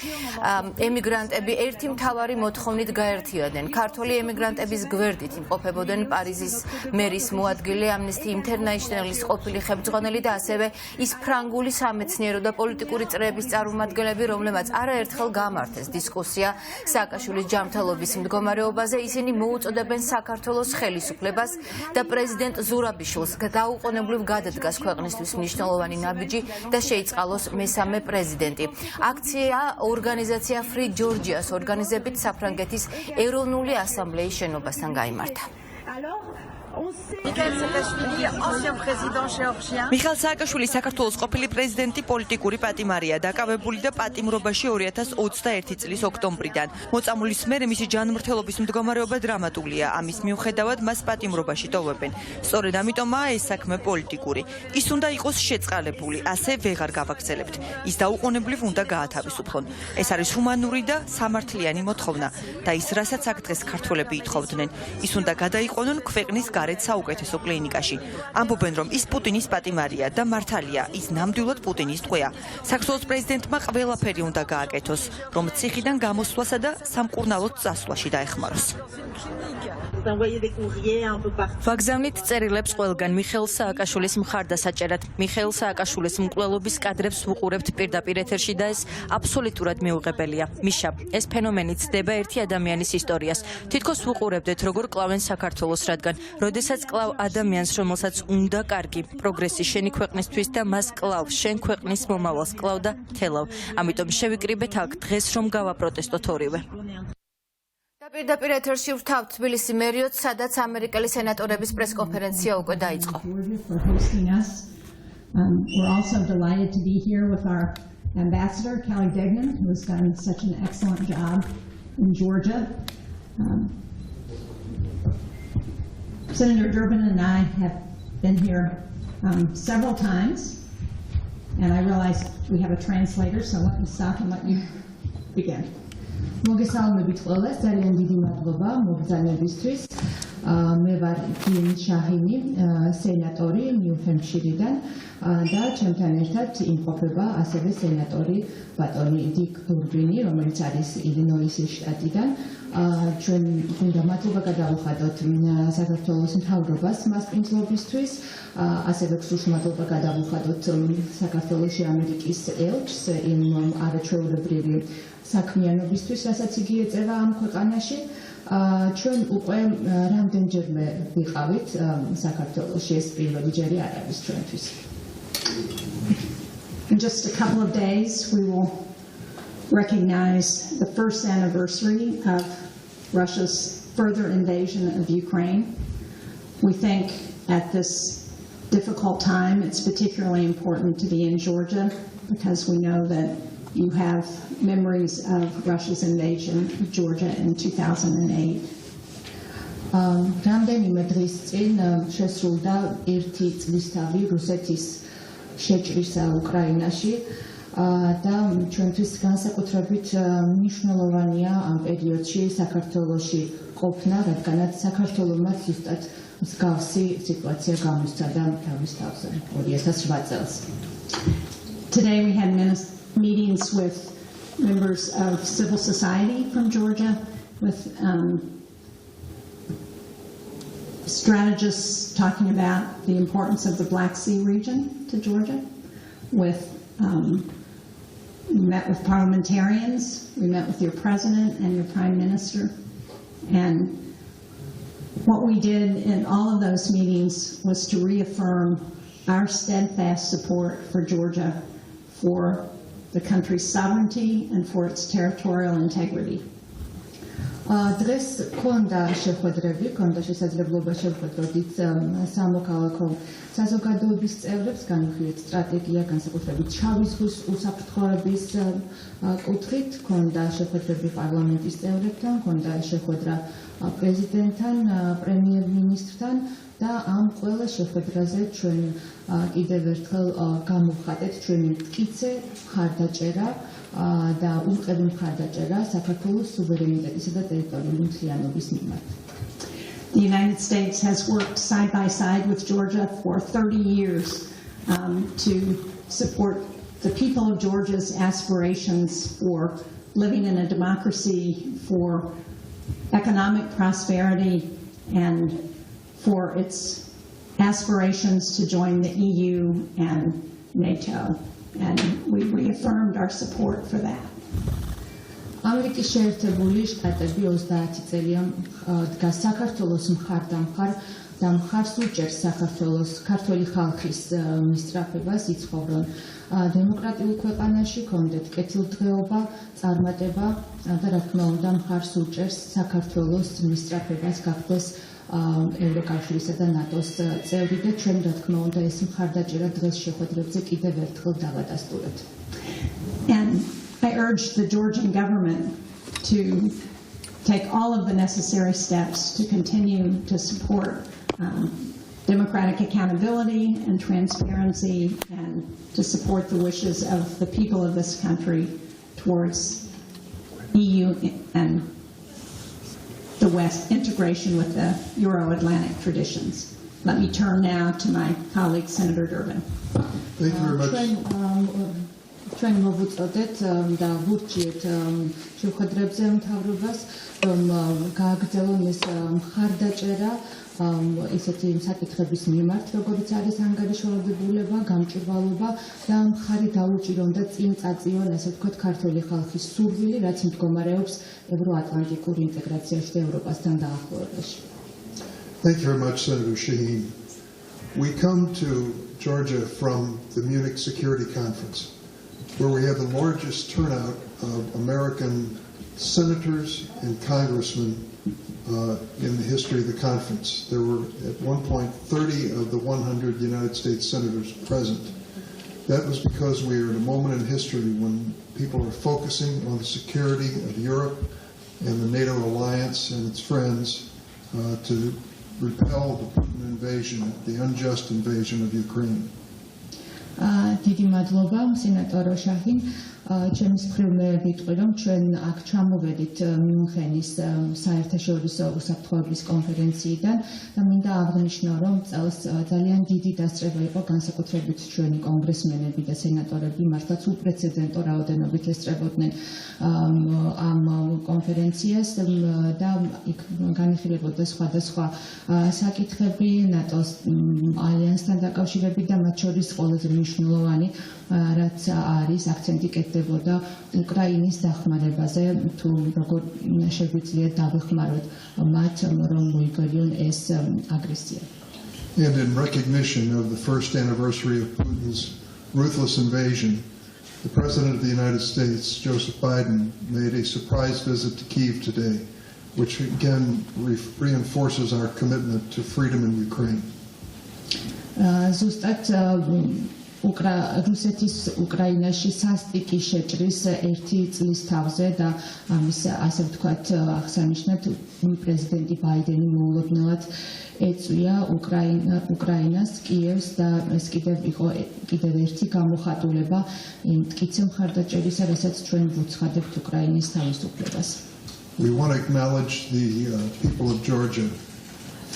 ემიგრანტები ერთი მთავარი მოთხოვნით გაერთიანდნენ ქართული ემიგრანტების გვერდით იმყოფებოდნენ პარიზის მერის მოადგილე ამნესტი ინტერნეშნალის ყოფილი ხელმძღვანელი და ასევე ის ფრანგული სამეცნიერო და პოლიტიკური წრეების წარმომადგენლები, რომლებმაც არაერთხელ გამართეს დისკუსია სააკაშვილის ჯანმრთელობის მდგომარეობაზე, ისინი მოუწოდებენ საქართველოს ხელისუფლებას და პრეზიდენტ ზურაბიშვილს დაუყოვნებლივ გადადგას ქვეყნისთვის მნიშვნელოვანი ნაბიჯი და შეიწყალოს მესამე პრეზიდენტი. აქცია ორგანიზაცია Free Georgia's ორგანიზებით საფრანგეთის ეროვნული ასამბლეის შენობასთან გაიმართა. მიხეილ სააკაშვილი საქართველოს ყოფილი პრეზიდენტი პოლიტიკური პატიმარია დაკავებული და პატიმრობაში 2021 წლის ოქტომბრიდან. მოწამვლის მერე მისი ჯანმრთელობის მდგომარეობა დრამატულია. ამის მიუხედავად მას პატიმრობაში ტოვებენ. სწორედ ამიტომაა ეს საქმე პოლიტიკური. ის უნდა იყოს შეწყალებული, ასე ვეღარ გავაგრძელებთ. ის დაუყოვნებლივ უნდა გაათავისუფლონ. ეს არის ჰუმანური და სამართლიანი მოთხოვნა და ის რასაც აქ დღეს ქართველები ითხოვდნენ. ის უნდა გადაიყვანონ ქვეყნის გარეთ საუკეთესო კლინიკაში. ამბობენ, რომ ის პუტინის პატიმარია და მართალია, ის ნამდვილად პუტინის ტყვეა. საქართველოს პრეზიდენტმა ყველაფერი უნდა გააკეთოს, რომ ციხიდან გამოსვლასა და სამკურნალოდ წასვლაში დაეხმაროს. ვაგზავნით წერილებს ყველგან მიხეილ სააკაშვილის მხარდასაჭერად. მიხეილ სააკაშვილის მკვლელობის კადრებს ვუყურებთ პირდაპირ ეთერში და ეს აბსოლუტურად მიუღებელია. მიშა, ეს ფენომენი ცდება ერთი ადამიანის ისტორიას. თითქოს ვუყურებდეთ, როგორ კლავენ საქართველოს, რადგან როდესაც კლავ ადამიანს, რომელსაც უნდა კარგი პროგრესი შენი ქვეყნისთვის და მას კლავ შენ ქვეყნის მომავალს კლავ და თელავ. ამიტომ შევიკრიბეთ აქ დღეს რომ გავაპროტესტოთ ორივე. პირდაპირ ეთერში ვთავთ თბილისი მერიოთ, სადაც ამერიკელი სენატორების პრესკონფერენცია უკვე დაიწყო. We're also delighted to be here with our ambassador, Kelly Degnan, who has done such an excellent job in Georgia. Senator Durbin and I have been here several times, and I realize we have a translator, so let me stop and let you begin. მოგესალმებით ყველას, ძალიან დიდი მადლობა მოგზაურობისთვის. მე ვარ კიმ შაჰინი, სენატორი ნიუ-ჰემფშირიდან და ჩემთან ერთად იმყოფება ასევე სენატორი ბატონი დიკ დურბინი, რომელიც არის ილინოისის შტატიდან. ჩვენ უნდა მადლობა გადავუხადოთ საქართველოს მთავრობას მასპინძლობისთვის, ასევე გსურს მადლობა გადავუხადოთ საქართველოში ამერიკის ელჩს იმ არაჩვეულებრივი საქმიანობისთვის, რასაც იგი ეწევა ამ ქვეყანაში. ჩვენ უკვე რამდენჯერმე ვიყავით საქართველოში, ეს პირველი ჯერი არ არის ჩვენთვის. In just a couple of days, we will recognize the first anniversary of Russia's further invasion of Ukraine. We think at this difficult time, it's particularly important to be in Georgia because we know that you have memories of Russia's invasion of Georgia in 2008. რამდენიმე დღის წინ შესრულდა ერთი წლისთავი რუსეთის შეჭრისა უკრაინაში და ჩვენთვის განსაკუთრებით მნიშვნელოვანია ამ პერიოდში საქართველოში ყოფნა, რადგანაც საქართველოსაც ზუსტად მსგავსი სიტუაცია გამოსცადა თავის თავზე 2008 წელს. Today we had meetings with members of civil society from Georgia, with strategists talking about the importance of the Black Sea region to Georgia. We met with parliamentarians, we met with your president and your prime minister, and what we did in all of those meetings was to reaffirm our steadfast support for Georgia, for the country's sovereignty and for its territorial integrity. დღეს ქონდა შეხვედრები, ქონდა შესაძლებლობა შევხვედროთ სამოქალაქო საზოგადოების წევრებს, განვიხილეთ სტრატეგია, განსაკუთრებით შავი ზღვის უსაფრთხოების კუთხით, ქონდა შეხვედრები პარლამენტის წევრებთან, ქონდა შეხვედრა პრეზიდენტთან, პრემიერ-მინისტრთან და ამ ყველა შეხვედრაზე ჩვენ კიდევ ერთხელ გამოვხატეთ ჩვენი მტკიცე მხარდაჭერა და უყევი მხარდაჭერა საქართველოს სუვერენიტეტისა და ტერიტორიული მთლიანობის მიმართ. The United States has worked side by side with Georgia for 30 years to support the people of Georgia's aspirations for living in a democracy, for economic prosperity, and for its aspirations to join the EU and NATO. And we reaffirmed our support for that. ამერიკის შეერთებული შტატები 30 წელია დგას საქართველოს მხარდამხარ და მხარს უჭერს საქართველოს ქართველი ხალხის მისწრაფებას, იცხოვრონ დემოკრატიულ ქვეყანაში, კონდეთ კეთილდღეობა, წარმატება და რა თქმა უნდა მხარს უჭერს საქართველოს მისწრაფებას გახდეს ევროკავშირისა და ნატოს წევრი და ჩვენ რა თქმა უნდა ეს მხარდაჭერა დღეს შეხვედრებზე კიდევ ერთხელ დავადასტურებთ. I urge the Georgian government to take all of the necessary steps to continue to support democratic accountability and transparency and to support the wishes of the people of this country towards EU and the West integration with the Euro-Atlantic traditions. Let me turn now to my colleague, Senator Durbin. Thank you very much. ჩვენ მოვუწოდეთ და ვურჩიეთ შეხვედრებზე მთავრობას რომ გააგრძელონ ეს მხარდაჭერა ესეთი საკითხების მიმართ, როგორც არის ანგარიშვალდებულება, გამჭვირვალობა და მხარი დაუჭირონ და წინ წაწიონ, ასე ვთქვათ, ქართველი ხალხის სურვილი, რაც მდგომარეობს ევროატლანტიკურ ინტეგრაციაში და ევროპასთან დაახლოებაში. Thank you very much, Senator Shaheen. We come to Georgia from the Munich Security Conference, where we have the largest turnout of American senators and congressmen in the history of the conference. There were at one point 30 of the 100 United States senators present. That was because we are in a moment in history when people are focusing on the security of Europe and the NATO alliance and its friends to repel the Putin invasion, the unjust invasion of Ukraine. დიდი მადლობა სენატორ შაჰინ. ჩემს მხრივ მე ვიტყვი რომ ჩვენ აქ ჩამოვედით მიუნხენის საერთაშორისო უსაფრთხოების კონფერენციიდან და მინდა აღნიშნო რომ წელს ძალიან დიდი დასწრება იყო განსაკუთრებით ჩვენი კონგრესმენები და სენატორები მართლაც უპრეცედენტო რაოდენობით ესწრებოდნენ ამ კონფერენციას და იქ განიხილებოდა სხვადასხვა საკითხები ნატოს ალიანსთან დაკავშირებით და მათ შორის ყველაზე მნიშვნელოვანი რაც არის აქცენტი კეთდებოდა უკრაინის დახმარებაზე თუ როგორ შეგვიძლია დავეხმაროთ მათ რომ მოიგერიონ ეს აგრესია. And in recognition of the first anniversary of Putin's ruthless invasion, the President of the United States, Joseph Biden, made a surprise visit to Kyiv today, which again reinforces our commitment to freedom in Ukraine. ზუსტად რუსეთის უკრაინაში სასტიკი შეჭრის ერთი წლის თავზე და ამის ასე ვთქვათ აღსანიშნად პრეზიდენტი ბაიდენი მოულოდნელად ეწვია უკრაინას კიევს და ეს კიდევ ერთი გამოხატულება იმ მტკიცე მხარდაჭერისა, რასაც ჩვენ ვუცხადებთ უკრაინის თავისუფლებას. We want to acknowledge the people of Georgia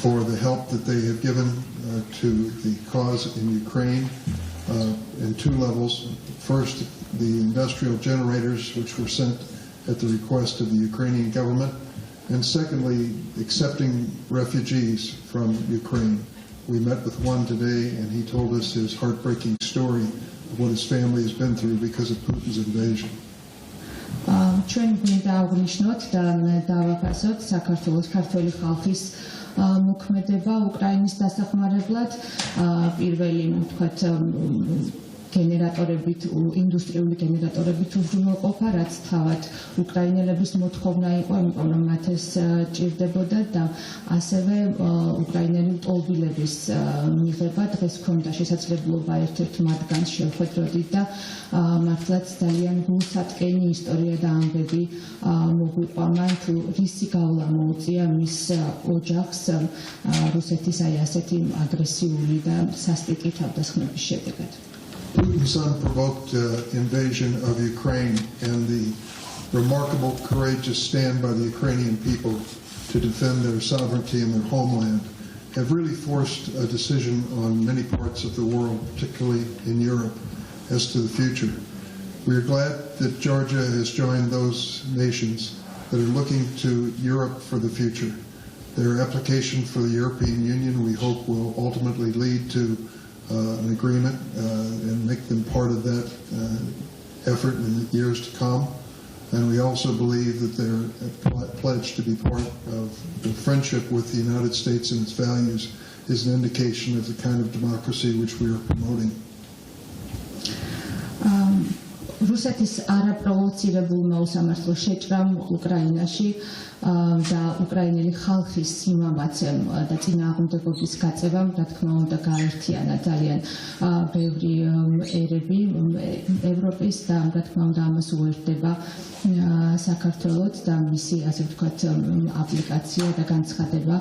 for the help that they have given to the cause in Ukraine in two levels. First, the industrial generators which were sent at the request of the Ukrainian government, and secondly, accepting refugees from Ukraine. We met with one today and he told us his heartbreaking story of what his family has been through because of Putin's invasion. ჩვენ მინდა აღვნიშნოთ და დავაფასოთ საქართველოს ქართველი ხალხის მოქმედება უკრაინის დასახმარებლად. პირველი, ვთქვათ, გენერატორებით, ინდუსტრიული გენერატორებით უზრუნველყოფა, რაც თავად უკრაინელების მოთხოვნა იყო, იმიტომ რომ მათ ეს ჭირდებოდა და ასევე უკრაინელი მტოლბილების მიღება დღეს ჰქონდა შესაძლებლობა ერთ-ერთ მათგანს შევხვედროდით და მართლაც ძალიან გულსატკენი ისტორია და ამბები მოგვიყვა მან თუ რისი გავლა მოუწია მის ოჯახს რუსეთის აი ასეთი აგრესიული და სასტიკი თავდასხმების შედეგად. Putin's unprovoked invasion of Ukraine and the remarkable courageous stand by the Ukrainian people to defend their sovereignty and their homeland have really forced a decision on many parts of the world, particularly in Europe, as to the future. We are glad that Georgia has joined those nations that are looking to Europe for the future. Their application for the European Union, we hope, will ultimately lead to an agreement and make them part of that effort in the years to come. And we also believe that they're pledged to be part of the friendship with the United States and its values is an indication of the kind of democracy which we are promoting. რუსეთის არაპროვოცირებულმა უსამართლო შეჭრამ უკრაინაში და უკრაინელი ხალხის სიმამაცემ და წინააღმდეგობის გაწევამ, რა თქმა უნდა, გაერთიანა ძალიან ბევრი ერები ევროპის და რა თქმა უნდა ამას უერთდება საქართველოც და მისი ასე ვთქვათ აპლიკაცია და განცხადება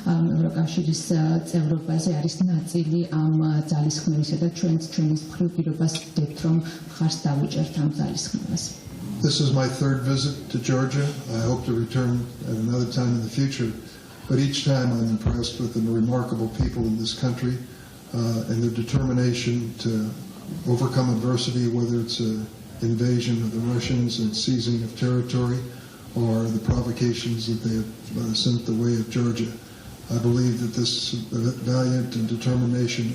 ევროკავშირის წევრობაზე არის ნაწილი ამ ძალისხმევისა და ჩვენს მხრივ პირობას ვდებთ რომ მხარს დავუჭერთ ამ ძალისხმევას. This is my third visit to Georgia. I hope to return at another time in the future. But each time I'm impressed with the remarkable people in this country and their determination to overcome adversity, whether it's an invasion of the Russians and seizing of territory or the provocations that they have sent the way of Georgia. I believe that this valiant and determination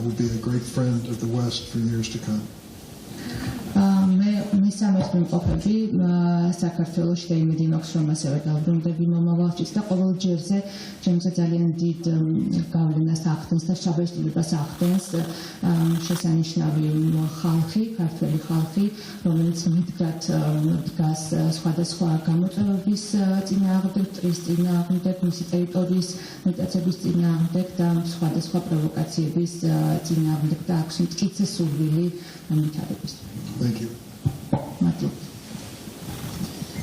will be a great friend of the West for years to come. მესამედ მიმყოფები საქართველოში და იმედი მაქვს რომ ასევე დავბრუნდები მომავალშიც და ყოველ ჯერზე ჩემზე ძალიან დიდ გავლენას ახდენს და შაბეჭდილებას ახდენს შესანიშნავი ხალხი, ქართველი ხალხი, რომელიც მიდგათ დგას სხვადასხვა გამოწვევების წინააღმდეგ, მტრის წინააღმდეგ, მისი ტერიტორიის მიტაცების წინააღმდეგ და სხვადასხვა პროვოკაციების წინააღმდეგ და აქვს მტკიცე სურვილი განვითარების. Thank you.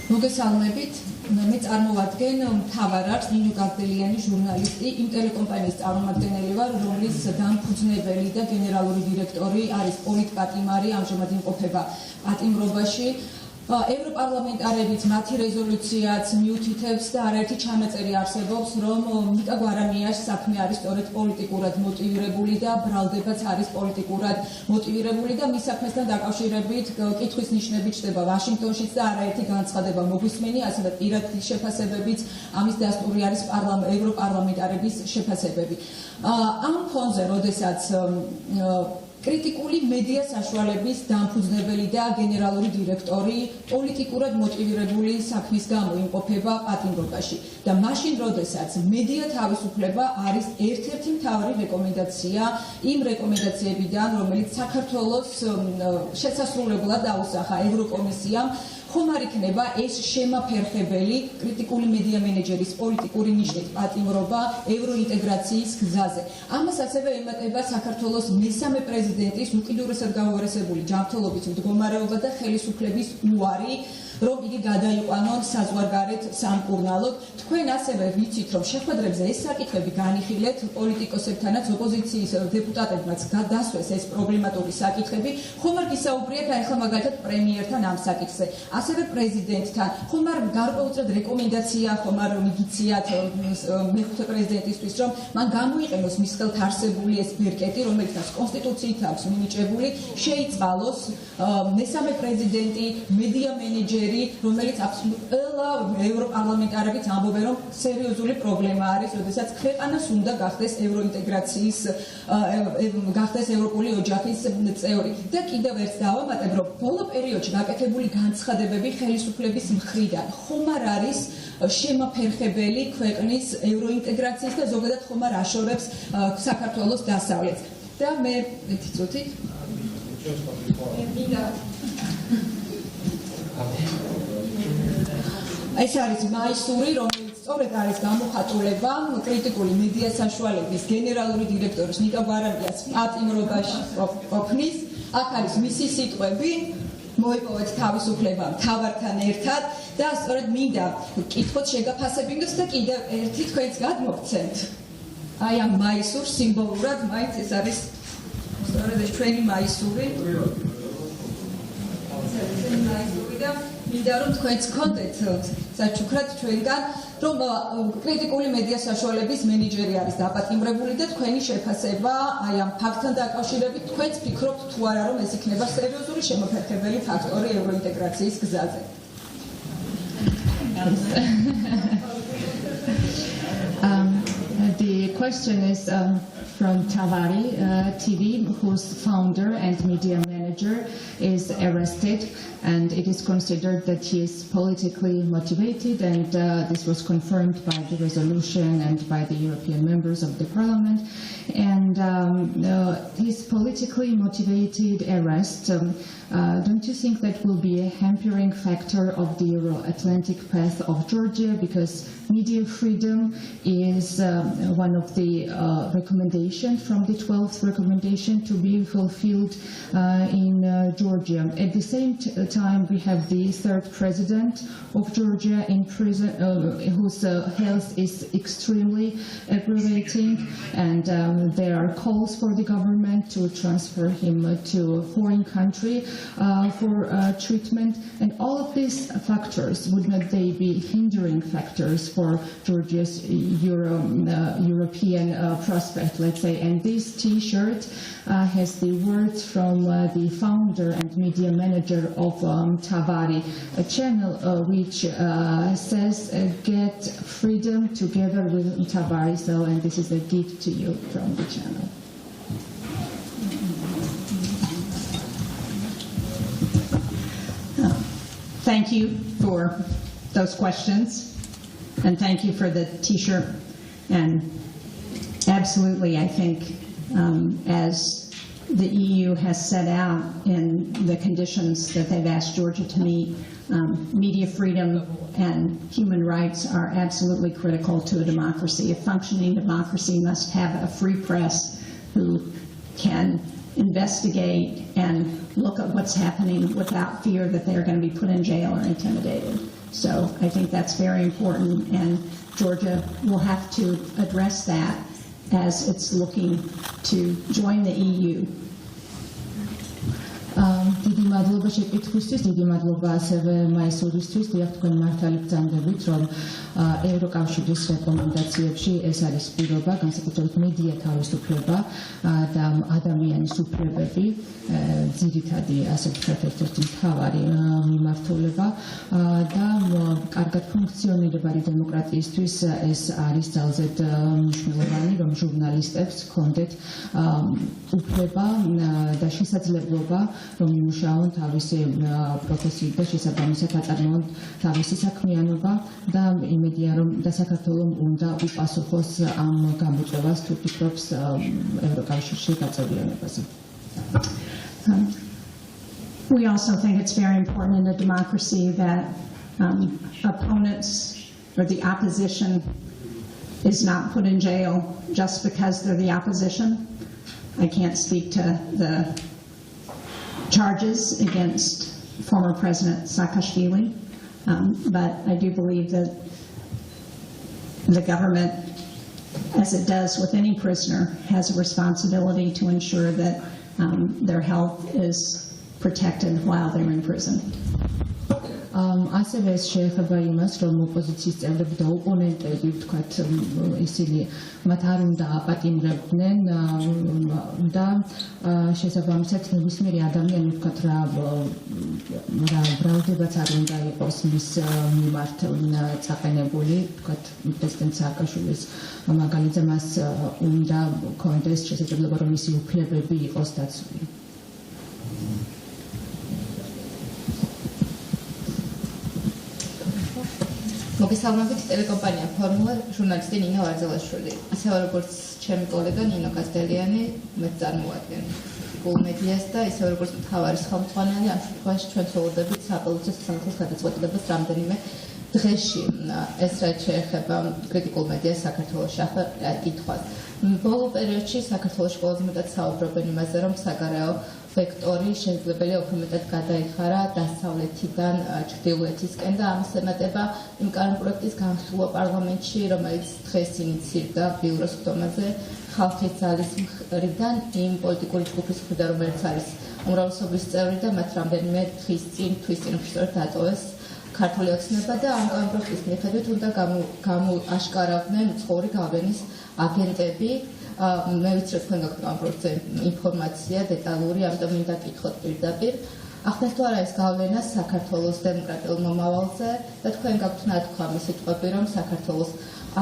მოგესალმებით, მე წარმოვადგენ მთავარ არხს ნინო გაგდელიანი ჟურნალისტი, იმ ტელეკომპანიის წარმომადგენელი ვარ, რომლის დამფუძნებელი და გენერალური დირექტორი არის პოლიტპატიმარი, ამჟამად იმყოფება პატიმრობაში. ევროპარლამენტარებიც მათი რეზოლუციაც მიუთითებს და არაერთი ჩანაწერი არსებობს, რომ ნიკა გვარანიას საქმე არის სწორედ პოლიტიკურად მოტივირებული და ბრალდებაც არის პოლიტიკურად მოტივირებული და მის საქმესთან დაკავშირებით კითხვის ნიშნები ჩდება ვაშინგტონშიც და არაერთი განცხადება მოგვისმენი, ასევე პირადი შეფასებებიც ამის დასტური არის ევროპარლამენტარების შეფასებები. ამ ფონზე, როდესაც კრიტიკული მედია საშუალების დამფუძნებელი და გენერალური დირექტორი პოლიტიკურად მოტივირებული საქმის გამო იმყოფება პატიმრობაში და მაშინ როდესაც მედია თავისუფლება არის ერთ-ერთი მთავარი რეკომენდაცია იმ რეკომენდაციებიდან, რომელიც საქართველოს შესასრულებლად დაუსახა ევროკომისიამ, ხომ არ იქნება ეს შემაფერხებელი კრიტიკული მედია მენეჯერის პოლიტიკური ნიშნით პატიმრობა ევროინტეგრაციის გზაზე. ამას ასევე ემატება საქართველოს მესამე პრეზიდენტის უკიდურესად გაუარესებული ჯანმრთელობის მდგომარეობა და ხელისუფლების უარი, რომ იგი გადაიყვანონ საზღვარგარეთ სამკურნალოდ. თქვენ ასევე ვიცით, რომ შეხვედრებზე ეს საკითხები განიხილეთ პოლიტიკოსებთანაც, ოპოზიციის დეპუტატებმაც გადასვეს ეს პრობლემატური საკითხები. ხომ არ გისაუბრიათ ახლა მაგალითად პრემიერთან ამ საკითხზე, ასევე პრეზიდენტთან. ხომ არ გარკვეულწილად რეკომენდაცია ხომ არ მიგიციათ მეხუთე პრეზიდენტისთვის, რომ მან გამოიყენოს მის ხელთ არსებული ეს ბერკეტი, რომელიც კონსტიტუციით აქვს მინიჭებული, შეიწყალოს მესამე პრეზიდენტი, მედია მენეჯერი, რომელიც ყველა ევროპარლამენტარებიც ამბობენ, რომ სერიოზული პრობლემა არის, როდესაც ქვეყანას უნდა გახდეს ევროინტეგრაციის, გახდეს ევროპული ოჯახის წევრი. და კიდევ ერთ დავამატებ, რომ ბოლო პერიოდში გაკეთებული განცხადებები ხელისუფლების მხრიდან ხომ არ არის შემაფერხებელი ქვეყნის ევროინტეგრაციის და ზოგადად ხომ არ აშორებს საქართველოს დასავლეთს. და მე ერთი წუთი ეს არის მაისური, რომელიც სწორედ არის გამოხატულება კრიტიკული მედია საშუალების გენერალური დირექტორის ნიკა ბარანიას პატიმრობაში ყოფნის. აქ არის მისი სიტყვები, მოიპოვეთ თავისუფლება მთავართან ერთად და სწორედ მინდა კითხოთ შეგაფასებინოთ და კიდევ ერთი თქვენც გადმოგცემთ. აი ამ მაისურ სიმბოლურად მაინც ეს არის სწორედ ეს ჩვენი მაისური. და მინდა რომ თქვენც გქონდეთ საჩუქრად ჩვენგან რომ კრიტიკული მედია საშუალების მენეჯერი არის დაპატიმრებული და თქვენი შეფასება აი ამ ფაქტთან დაკავშირებით თქვენც ფიქრობთ თუ არა რომ ეს იქნება სერიოზული შემოფერხებელი ფაქტორი ევროინტეგრაციის გზაზე. The question is from Mtavari TV, whose founder and media manager is arrested, and it is considered that he is politically motivated, and this was confirmed by the resolution and by the European members of the Parliament. And his politically motivated arrest, don't you think that will be a hampering factor of the Euro-Atlantic path of Georgia, because media freedom is one of the recommendations from the 12th recommendation to be fulfilled in Georgia. At the same time, we have the third president of Georgia in prison, whose health is extremely aggravating, and there are calls for the government to transfer him to a foreign country for treatment. And all of these factors, would not they be hindering factors for Georgia's European prospect, let's say? And this T-shirt has the words from the founder and media manager of Mtavari, a channel which says "Get freedom together with Mtavari." So, and this is a gift to you from the channel. Thank you for those questions, and thank you for the T-shirt. And absolutely, I think, as the EU has set out in the conditions that they've asked Georgia to meet, media freedom and human rights are absolutely critical to a democracy. A functioning democracy must have a free press who can investigate and look at what's happening without fear that they're going to be put in jail or intimidated. So I think that's very important, and Georgia will have to address that as it's looking to join the EU. დიდი მადლობა შეკითხვისთვის, დიდი მადლობა ასევე მაისურისთვის. დიახ, თქვენ მართალი ბრძანდებით, რომ ევროკავშირის რეკომენდაციებში ეს არის პირობა, განსაკუთრებით მედია თავისუფლება და ადამიანის უფლებები, ძირითადი, ასე ვთქვათ, ერთ-ერთი მთავარი მიმართულება და კარგად ფუნქციონირებადი დემოკრატიისთვის ეს არის ძალზედ მნიშვნელოვანი, რომ ჟურნალისტებს ჰქონდეთ უფლება და შესაძლებლობა რომ იმუშაონ თავისი პროფესიით და შესაბამისად აწარმოონ თავისი საქმიანობა და იმედია რომ და საქართველოს უნდა უპასუხოს ამ გამოწვევას თუ ფიქრობს ევროკავშირში გაწევრიანებაზე. We also think it's very important in a democracy that opponents or the opposition is not put in jail just because they're the opposition. I can't speak to the charges against former President Saakashvili, but I do believe that the government, as it does with any prisoner, has a responsibility to ensure that their health is protected while they're in prison. ასევე ეს შეეხება იმას, რომ ოპოზიციის წევრები და ოპონენტები, ვთქვათ, ისინი მათ არ უნდა აპატიმრებდნენ და შესაბამისად ნებისმიერი ადამიანი, ვთქვათ, რა ბრალდებაც არ უნდა იყოს მის მიმართ წაყენებული, ვთქვათ, პრეზიდენტ სააკაშვილის მაგალითზე მას უნდა ჰქონდეს შესაძლებლობა, რომ მისი უფლებები იყოს დაცული. მოგესალმებით, ტელეკომპანია ფორმულა, ჟურნალისტი ნინო ვარძელაშვილი. ასევე როგორც ჩემი კოლეგა ნინო კასტელიანი, მეც წარმოადგენს. კრიტიკულ მედიას და ისე როგორც მთავარის ხელმძღვანელი ამ შემთხვევაში ჩვენ ვცხოვრდებით საყოველთაო სასამართლოს გადაწყვეტილებას რამდენიმე დღეში ეს რაც შეეხება კრიტიკულ მედიას საქართველოში ახლა კითხვას ბოლო პერიოდში საქართველოში ყველაზე მეტად საუბრობენ იმაზე რომ საგარეო ვექტორი შესაძლებელია უფრო მეტად გადაიხარა დასავლეთიდან ჩრდილოეთისკენ და ამის ემატება იმ კანონპროექტის განხილვა პარლამენტში რომელიც დღეს ინიცირდა ბიუროს ხდომაზე ხალხის ძალის მხრიდან იმ პოლიტიკური ჯგუფის მხრიდან რომელიც არის უმრავლესობის წევრი და მათ რამდენიმე თვის წინ სწორედ დატოვეს ქართული ოცნება და ამ კანონპროექტის მიხედვით უნდა გამოაშკარავდნენ უცხოური გავლენის აგენტები მე ვიცი რომ თქვენ გაქვთ ამ პროექტზე ინფორმაცია დეტალური ამიტომ მინდა გითხოთ პირდაპირ ახლა თუ არა ეს გავლენა საქართველოს დემოკრატიულ მომავალზე და თქვენ გაქვთ ნათქვამი სიტყვები რომ საქართველოს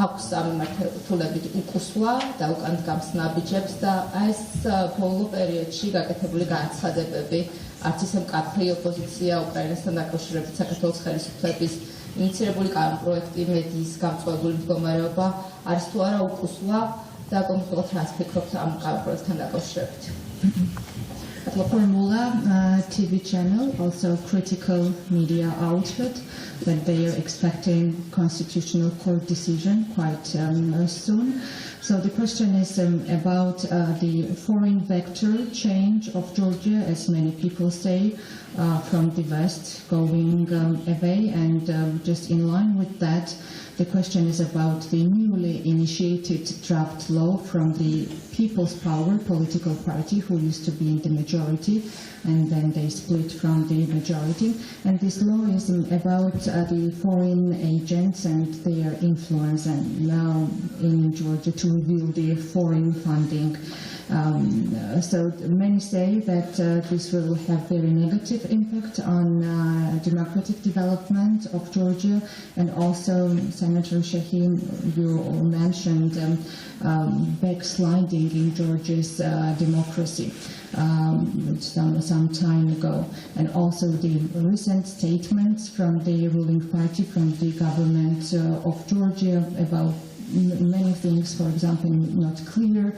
აქვს ამ მიმართულებით უკუსვა და უკან დგამს ნაბიჯებს და ეს ბოლო პერიოდში გაკეთებული განცხადებები არც ისე მკაფიო ოპოზიცია უკრაინასთან დაკავშირებით საქართველოს ხელისუფლების ინიცირებული კანონპროექტი მედიის გამწვავებული მდგომარეობა არის თუ არა უკუსვა და კონკრეტულად რას ფიქრობთ ამ კანონპროექტთან დაკავშირებით Formula TV channel, also critical media outlet, that they are expecting constitutional court decision quite soon. So the question is about the foreign vector change of Georgia, as many people say, from the West going away, and just in line with that, the question is about the newly initiated draft law from the People's Power political party, who used to be in the majority, and then they split from the majority. And this law is about the foreign agents and their influence, and now in Georgia to reveal the foreign funding. So many say that this will have very negative impact on democratic development of Georgia, and also Senator Shaheen, you mentioned backsliding in Georgia's democracy some time ago, and also the recent statements from the ruling party, from the government of Georgia about many things, for example, not clear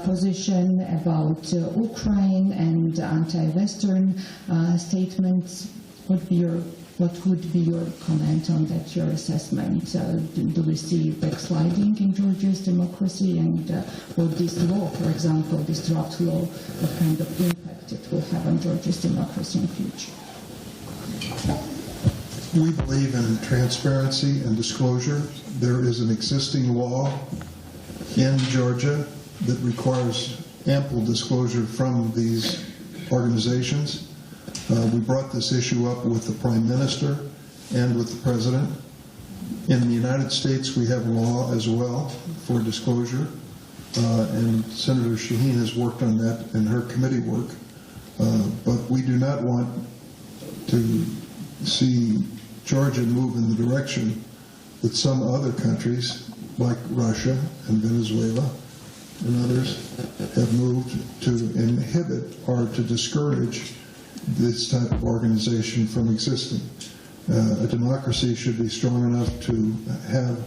position about Ukraine and anti-Western statements. What would be your comment on that, your assessment? Do we see backsliding in Georgia's democracy, and will this law, for example, this draft law, what kind of impact it will have on Georgia's democracy in the future? We believe in transparency and disclosure. There is an existing law in Georgia that requires ample disclosure from these organizations. We brought this issue up with the Prime Minister and with the President. In the United States, we have a law as well for disclosure, and Senator Shaheen has worked on that in her committee work. But we do not want to see Georgia move in the direction that some other countries, like Russia and Venezuela and others, have moved to inhibit or to discourage this type of organization from existing. A democracy should be strong enough to have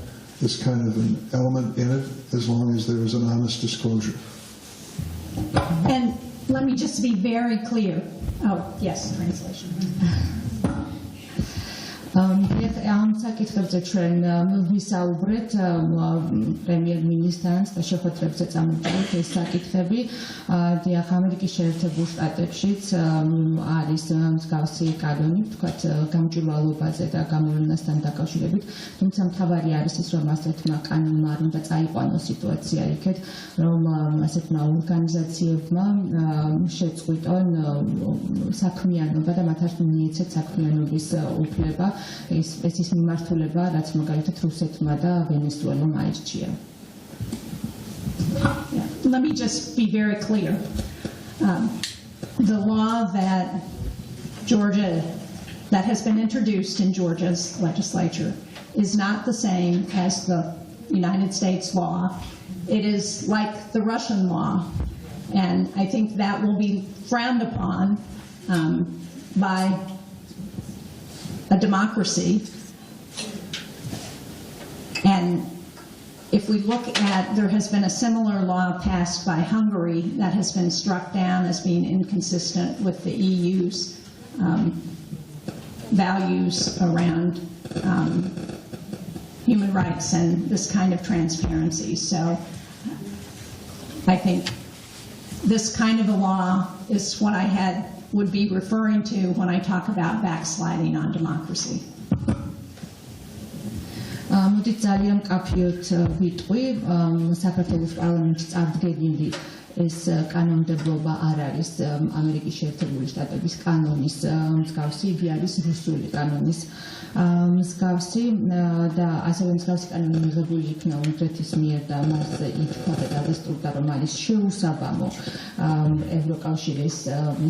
this kind of an element in it as long as there is an honest disclosure. And let me just be very clear. Oh, yes, translation. ამ საკითხებზე ჩვენ ვისაუბრეთ პრემიერ-მინისტრთან და შეხვედრებზე წამოვიწყეთ ეს საკითხები. დიახ, ამერიკის შეერთებულ შტატებშიც არის მსგავსი კანონი, ვთქვათ, გამჭვირვალობაზე და გამოვლენასთან დაკავშირებით. თუმცა მთავარი არის ის, რომ ასეთმა კანონმა არ უნდა წაიყვანოს სიტუაცია იქეთ, რომ ასეთმა ორგანიზაციებმა შეწყვიტონ საქმიანობა და მათ არ მიეცეთ საქმიანობის უფლება. ეს ის მიმართულება, რაც მაგალითად რუსეთმა და ვენესუელამ აირჩია. Let me just be very clear. The law that has been introduced in Georgia's legislature is not the same as the United States law. It is like the Russian law, and I think that will be frowned upon by a democracy, and If we look at, there has been a similar law passed by Hungary that has been struck down as being inconsistent with the EU's values around human rights and this kind of transparency. So I think this kind of a law is what I would be referring to when I talk about backsliding on democracy. მოდით ძალიან მკაფიოდ ვიტყვი, საქართველოს პარლამენტში წარდგენილი ეს კანონმდებლობა არ არის ამერიკის შეერთებული შტატების კანონის მსგავსი, იგი არის რუსული კანონის მსგავსი და ასევე მსგავსი კანონი მიღებული იქნა უნგრეთის მიერ და მას ითქვა და დადასტურდა, რომ არის შეუსაბამო ევროკავშირის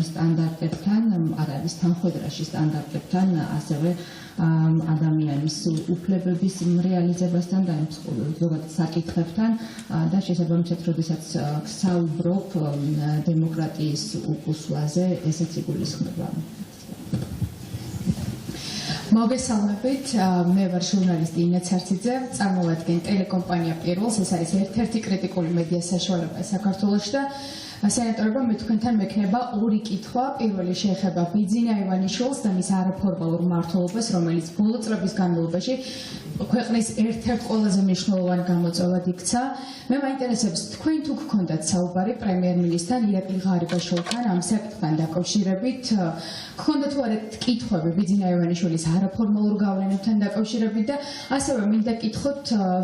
სტანდარტებთან, არ არის თანხმედრაში სტანდარტებთან, ასევე ადამიანის უფლებების რეალიზებასთან და ზოგადად საკითხებთან და შესაბამისად, როდესაც საუბრობ დემოკრატიის უკუსვაზე, ესეც იგულისხმება. მოგესალმებით, მე ვარ ჟურნალისტი ინა ცარციძე, წარმოვადგენ ტელეკომპანია პირველს, ეს არის ერთ-ერთი კრიტიკული მედია საშუალება საქართველოში და სენატორებმა მე თქვენთან მექნება ორი კითხვა. პირველი შეეხება ბიძინა ივანიშვილს და მის არაფორმალურ მმართველობას, რომელიც ბოლო წლების განმავლობაში ქვეყნის ერთ-ერთ ყველაზე მნიშვნელოვან გამოწვევად იქცა. მე მაინტერესებს, თქვენ თუ გქონდათ საუბარი პრემიერ-მინისტრთან ირაკლი ღარიბაშვილთან ამ საკითხთან დაკავშირებით, გქონდა თუ არა კითხვები ბიძინა ივანიშვილის არაფორმალურ გავლენებთან დაკავშირებით და ასევე მინდა კითხოთ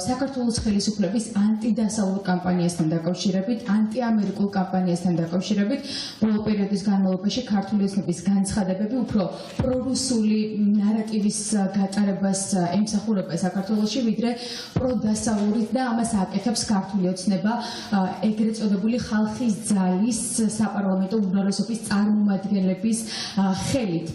საქართველოს ხელისუფლების ანტიდასავლურ კამპანიასთან დაკავშირებით, ანტიამერიკულ კამპანიასთან დაკავშირებით, ბოლო პერიოდის განმავლობაში ქართული ოცნების განცხადებები უფრო პრორუსული ნარატივის გატარებას ემსახურება საქართველოში, ვიდრე პროდასავლური და ამას აკეთებს ქართული ოცნება ეგრეთ წოდებული ხალხის ძალის საპარლამენტო უმრავლესობის წარმომადგენლების ხელით.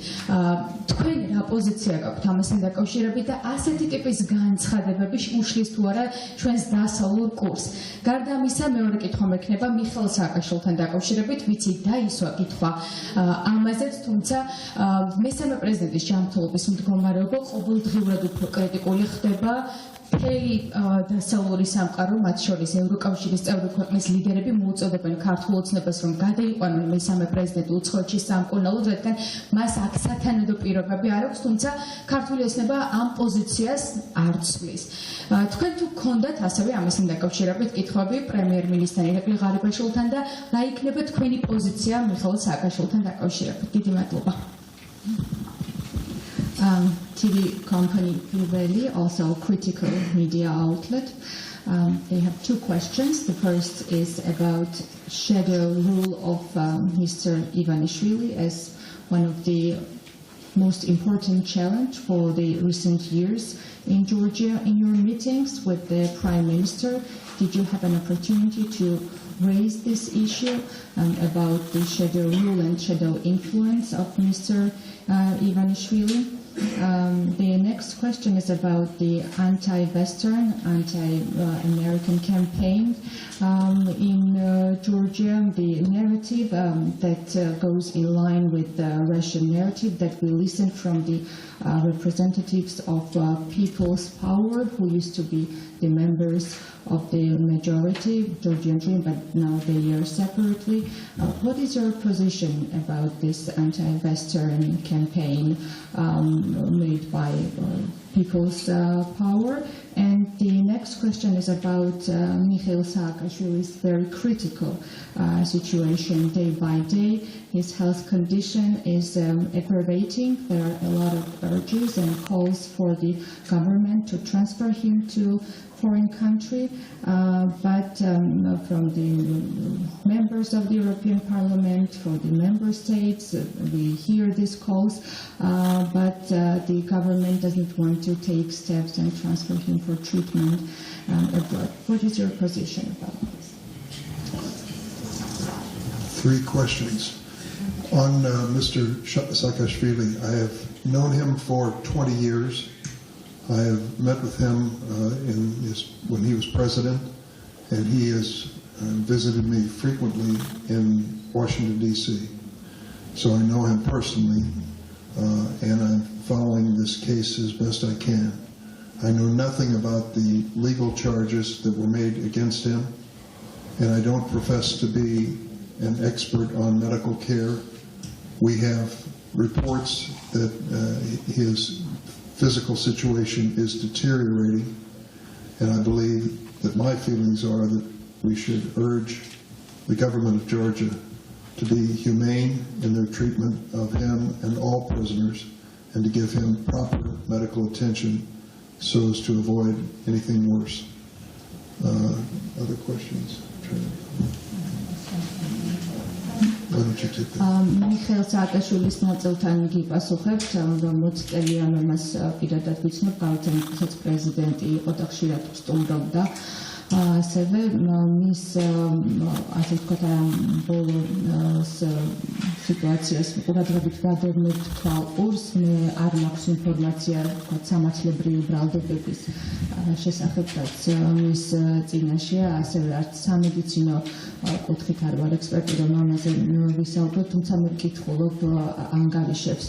თქვენ რა პოზიცია გაქვთ ამასთან დაკავშირებით და ასეთი ტიპის განცხადებები უშლის თუ არა ჩვენს დასავლურ კურსს? გარდა ამისა, მეორე კითხვა მექნება მიხეილ სააკაშვილთან დაკავშირებით, ვიცი დაისვა კითხვა ამაზეც, თუმცა მესამე პრეზიდენტის ჯანმრთელობის მდგომარეობა ყოველდღიურად უფრო კრიტიკული ხდება. მთელი დასავლური სამყარო, მათ შორის ევროკავშირის წევრი ქვეყნის ლიდერები მოუწოდებენ ქართულ ოცნებას, რომ გადაიყვანონ მესამე პრეზიდენტ უცხოეთში სამკურნალოდ, რადგან მას აქ სათანადო პირობები არ აქვს, თუმცა ქართული ოცნება ამ პოზიციას არ ცვლის. თქვენ თუ გქონდათ ასევე ამასთან დაკავშირებით კითხვები პრემიერ-მინისტრთან ირაკლი ღარიბაშვილთან და რა იქნება თქვენი პოზიცია მიხეილ სააკაშვილთან დაკავშირებით? დიდი მადლობა. TV company Mtavari, also a critical media outlet. They have two questions. The first is about shadow rule of Mr. Ivanishvili as one of the most important challenge for the recent years in Georgia. In your meetings with the Prime Minister, did you have an opportunity to raise this issue about the shadow rule and shadow influence of Mr. Ivanishvili? The next question is about the anti-Western, anti-American campaign in Georgia, the narrative that goes in line with the Russian narrative that we listened from the representatives of People's Power, who used to be the members of the majority, Georgian Dream, but now they are separately. What is your position about this anti-Western campaign made by People's Power? And the next question is about Mikael Saakashvili's very critical situation day by day. His health condition is aggravating. There are a lot of urges and calls for the government to transfer him to foreign country, but from the members of the European Parliament, for the member states, we hear these calls, but the government doesn't want to take steps and transfer him for treatment abroad. What is your position about this? Three questions. On Mr. Saakashvili, I have known him for 20 years. I have met with him when he was president, and he has visited me frequently in Washington, D.C. So I know him personally, and I'm following this case as best I can. I know nothing about the legal charges that were made against him, and I don't profess to be an expert on medical care. We have reports that his physical situation is deteriorating, and I believe that my feelings are that we should urge the government of Georgia to be humane in their treatment of him and all prisoners, and to give him proper medical attention so as to avoid anything worse. Other questions? Why don't you take that? მიხეილ სააკაშვილის ნაწილთან იგი პასუხებს, რომ 20 წელიანი მას პირადად ვიცნობ, გავიცემთ პრეზიდენტი იყო და ხშირად სტუმრობდა. ასევე მის ასე ვთქვათ ბოლო სიტუაციას ყურადღებით გადავნებთ თვალყურს. მე არ მაქვს ინფორმაცია ვთქვათ სამართლებრივი ბრალდებების შესახებაც მის წინაშეა, ასევე არც სამედიცინო კუთხით არ ვარ ექსპერტი, რომ ამაზე ვისაუბროთ, თუმცა მე ვკითხულობ ანგარიშებს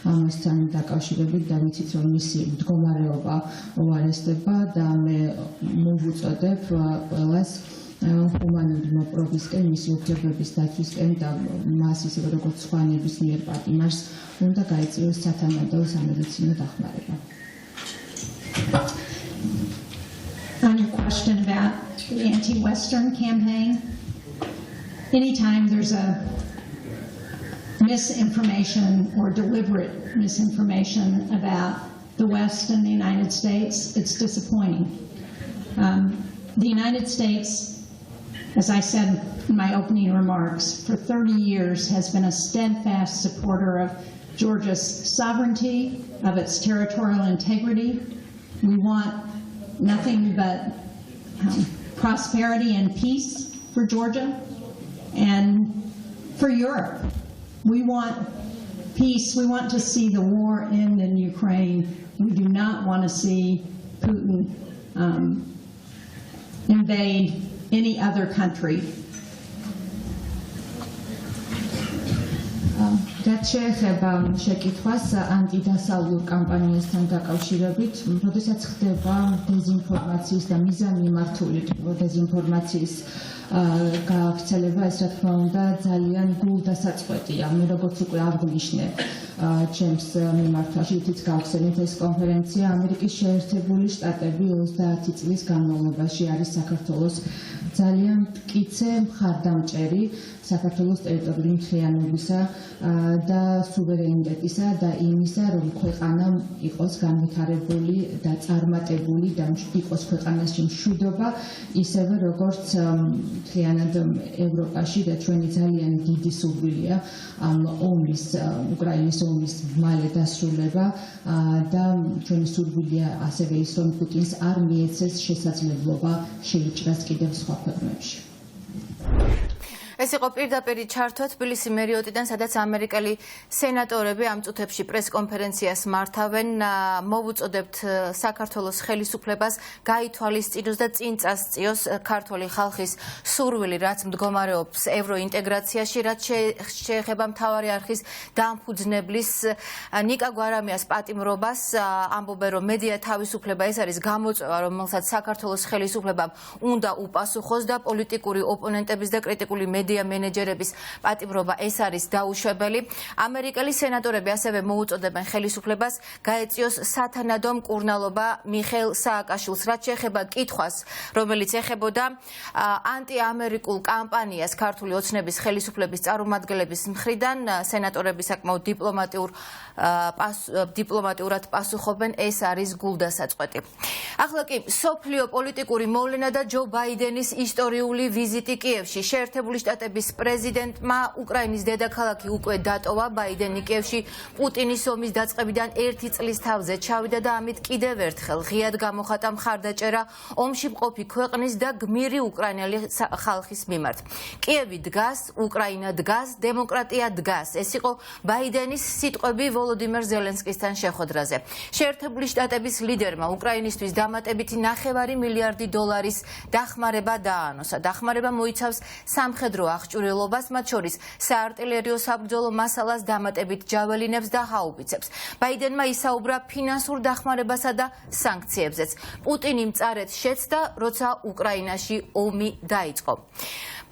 ამასთან დაკავშირებით და ვიცით, რომ მისი მდგომარეობა უარესდება და მე მოვუწოდებ ყველას ჰუმანური მოპყრობისკენ, მისი უფლებების დაცვისკენ და მას ისევე როგორც სხვა ნებისმიერ პატიმარს უნდა გაეწიოს სათანადო სამედიცინო დახმარება. On your question about the anti-Western campaign, anytime there's a misinformation or deliberate misinformation about the West and the United States, it's disappointing. The United States, as I said in my opening remarks, for 30 years has been a steadfast supporter of Georgia's sovereignty, of its territorial integrity. We want nothing but prosperity and peace for Georgia and for Europe. We want peace. We want to see the war end in Ukraine. We do not want to see Putin invade any other country. რაც შეეხება შეკითხვას ანტიდასავლურ კამპანიასთან დაკავშირებით, როდესაც ხდება დეზინფორმაციის და მიზანმიმართული დეზინფორმაციის გავრცელება, ეს რა თქმა უნდა ძალიან გულდასაწყვეტია. მე როგორც უკვე აღვნიშნე ჩემს მიმართვაში, თიც გავხსენეთ ეს კონფერენცია ამერიკის შეერთებული შტატები 30 წლის განმავლობაში არის საქართველოს ძალიან მტკიცე მხარდამჭერი საქართველოს ტერიტორიული მთლიანობისა და სუვერენიტეტისა და იმისა, რომ ქვეყანა იყოს განვითარებული და წარმატებული და იყოს ქვეყანაში მშვიდობა, ისევე როგორც მთლიანად ევროპაში და ჩვენი ძალიან დიდი სურვილია ამ ომის, უკრაინის ომის მალე დასრულება და ჩვენი სურვილია ასევე ის, რომ პუტინს არ მიეცეს შესაძლებლობა შეიჭრას კიდევ სხვა ქვეყნებში. ეს იყო პირდაპირ ჩართვა თბილისი მერიოტიდან, სადაც ამერიკელი სენატორები ამ წუთებში პრესკონფერენციას მართავენ. მოვუწოდებთ საქართველოს ხელისუფლებას გაითვალისწინოს და წინ წასწიოს ქართული ხალხის სურვილი, რაც მდგომარეობს ევროინტეგრაციაში, რაც შეეხება მთავარი არხის დამფუძნებლის ნიკა გვარამიას პატიმრობას. ამბობენ, რომ მედია თავისუფლება ეს არის გამოწვევა, რომელსაც საქართველოს ხელისუფლებამ უნდა უპასუხოს და პოლიტიკური ოპონენტების და კრიტიკული მედია მენეჯერების პატიმრობა ეს არის დაუშვებელი. ამერიკელი სენატორები ასევე მოუწოდებენ ხელისუფლებას გაეწიოს სათანადო მკურნალობა მიხეილ სააკაშვილს, რაც შეეხება კითხვას, რომელიც ეხებოდა ანტიამერიკულ კამპანიას ქართული ოცნების ხელისუფლების წარმომადგენლების მხრიდან. სენატორები საკმაოდ დიპლომატიურად პასუხობენ, ეს არის გულდასაწყვეტი. ახლა კი სოფლიო პოლიტიკური მოვლენა და ჯო ბაიდენის ისტორიული ვიზიტი კიევში. შეერთებული შტატების პრეზიდენტმა უკრაინის დედაქალაქი უკვე დატოვა. ბაიდენი კიევში პუტინის ომის დაწყებიდან 1 წლის თავზე ჩავიდა და ამით კიდევ ერთხელ ღიად გამოხატა მხარდაჭერა ომში მყოფი ქვეყნის და გმირი უკრაინელი ხალხის მიმართ. კიევი დგას, უკრაინა დგას, დემოკრატია დგას. ეს იყო ბაიდენის სიტყვები ვოლოდიმერ ზელენსკისთან შეხვედრაზე. შეერთებული შტატების ლიდერმა უკრაინისთვის დამატებითი $9 მილიარდი დახმარება დაანონსა. დახმარება მოიცავს სამხედრო სამხედრო აღჭურვილობას, მათ შორის საარტილერიო საბრძოლო მასალას, დამატებით ჯაველინებს და ჰაუბიცებს. ბაიდენმა ისაუბრა ფინანსურ დახმარებასა და სანქციებზეც. პუტინი მწარედ შეცდა, როცა უკრაინაში ომი დაიწყო.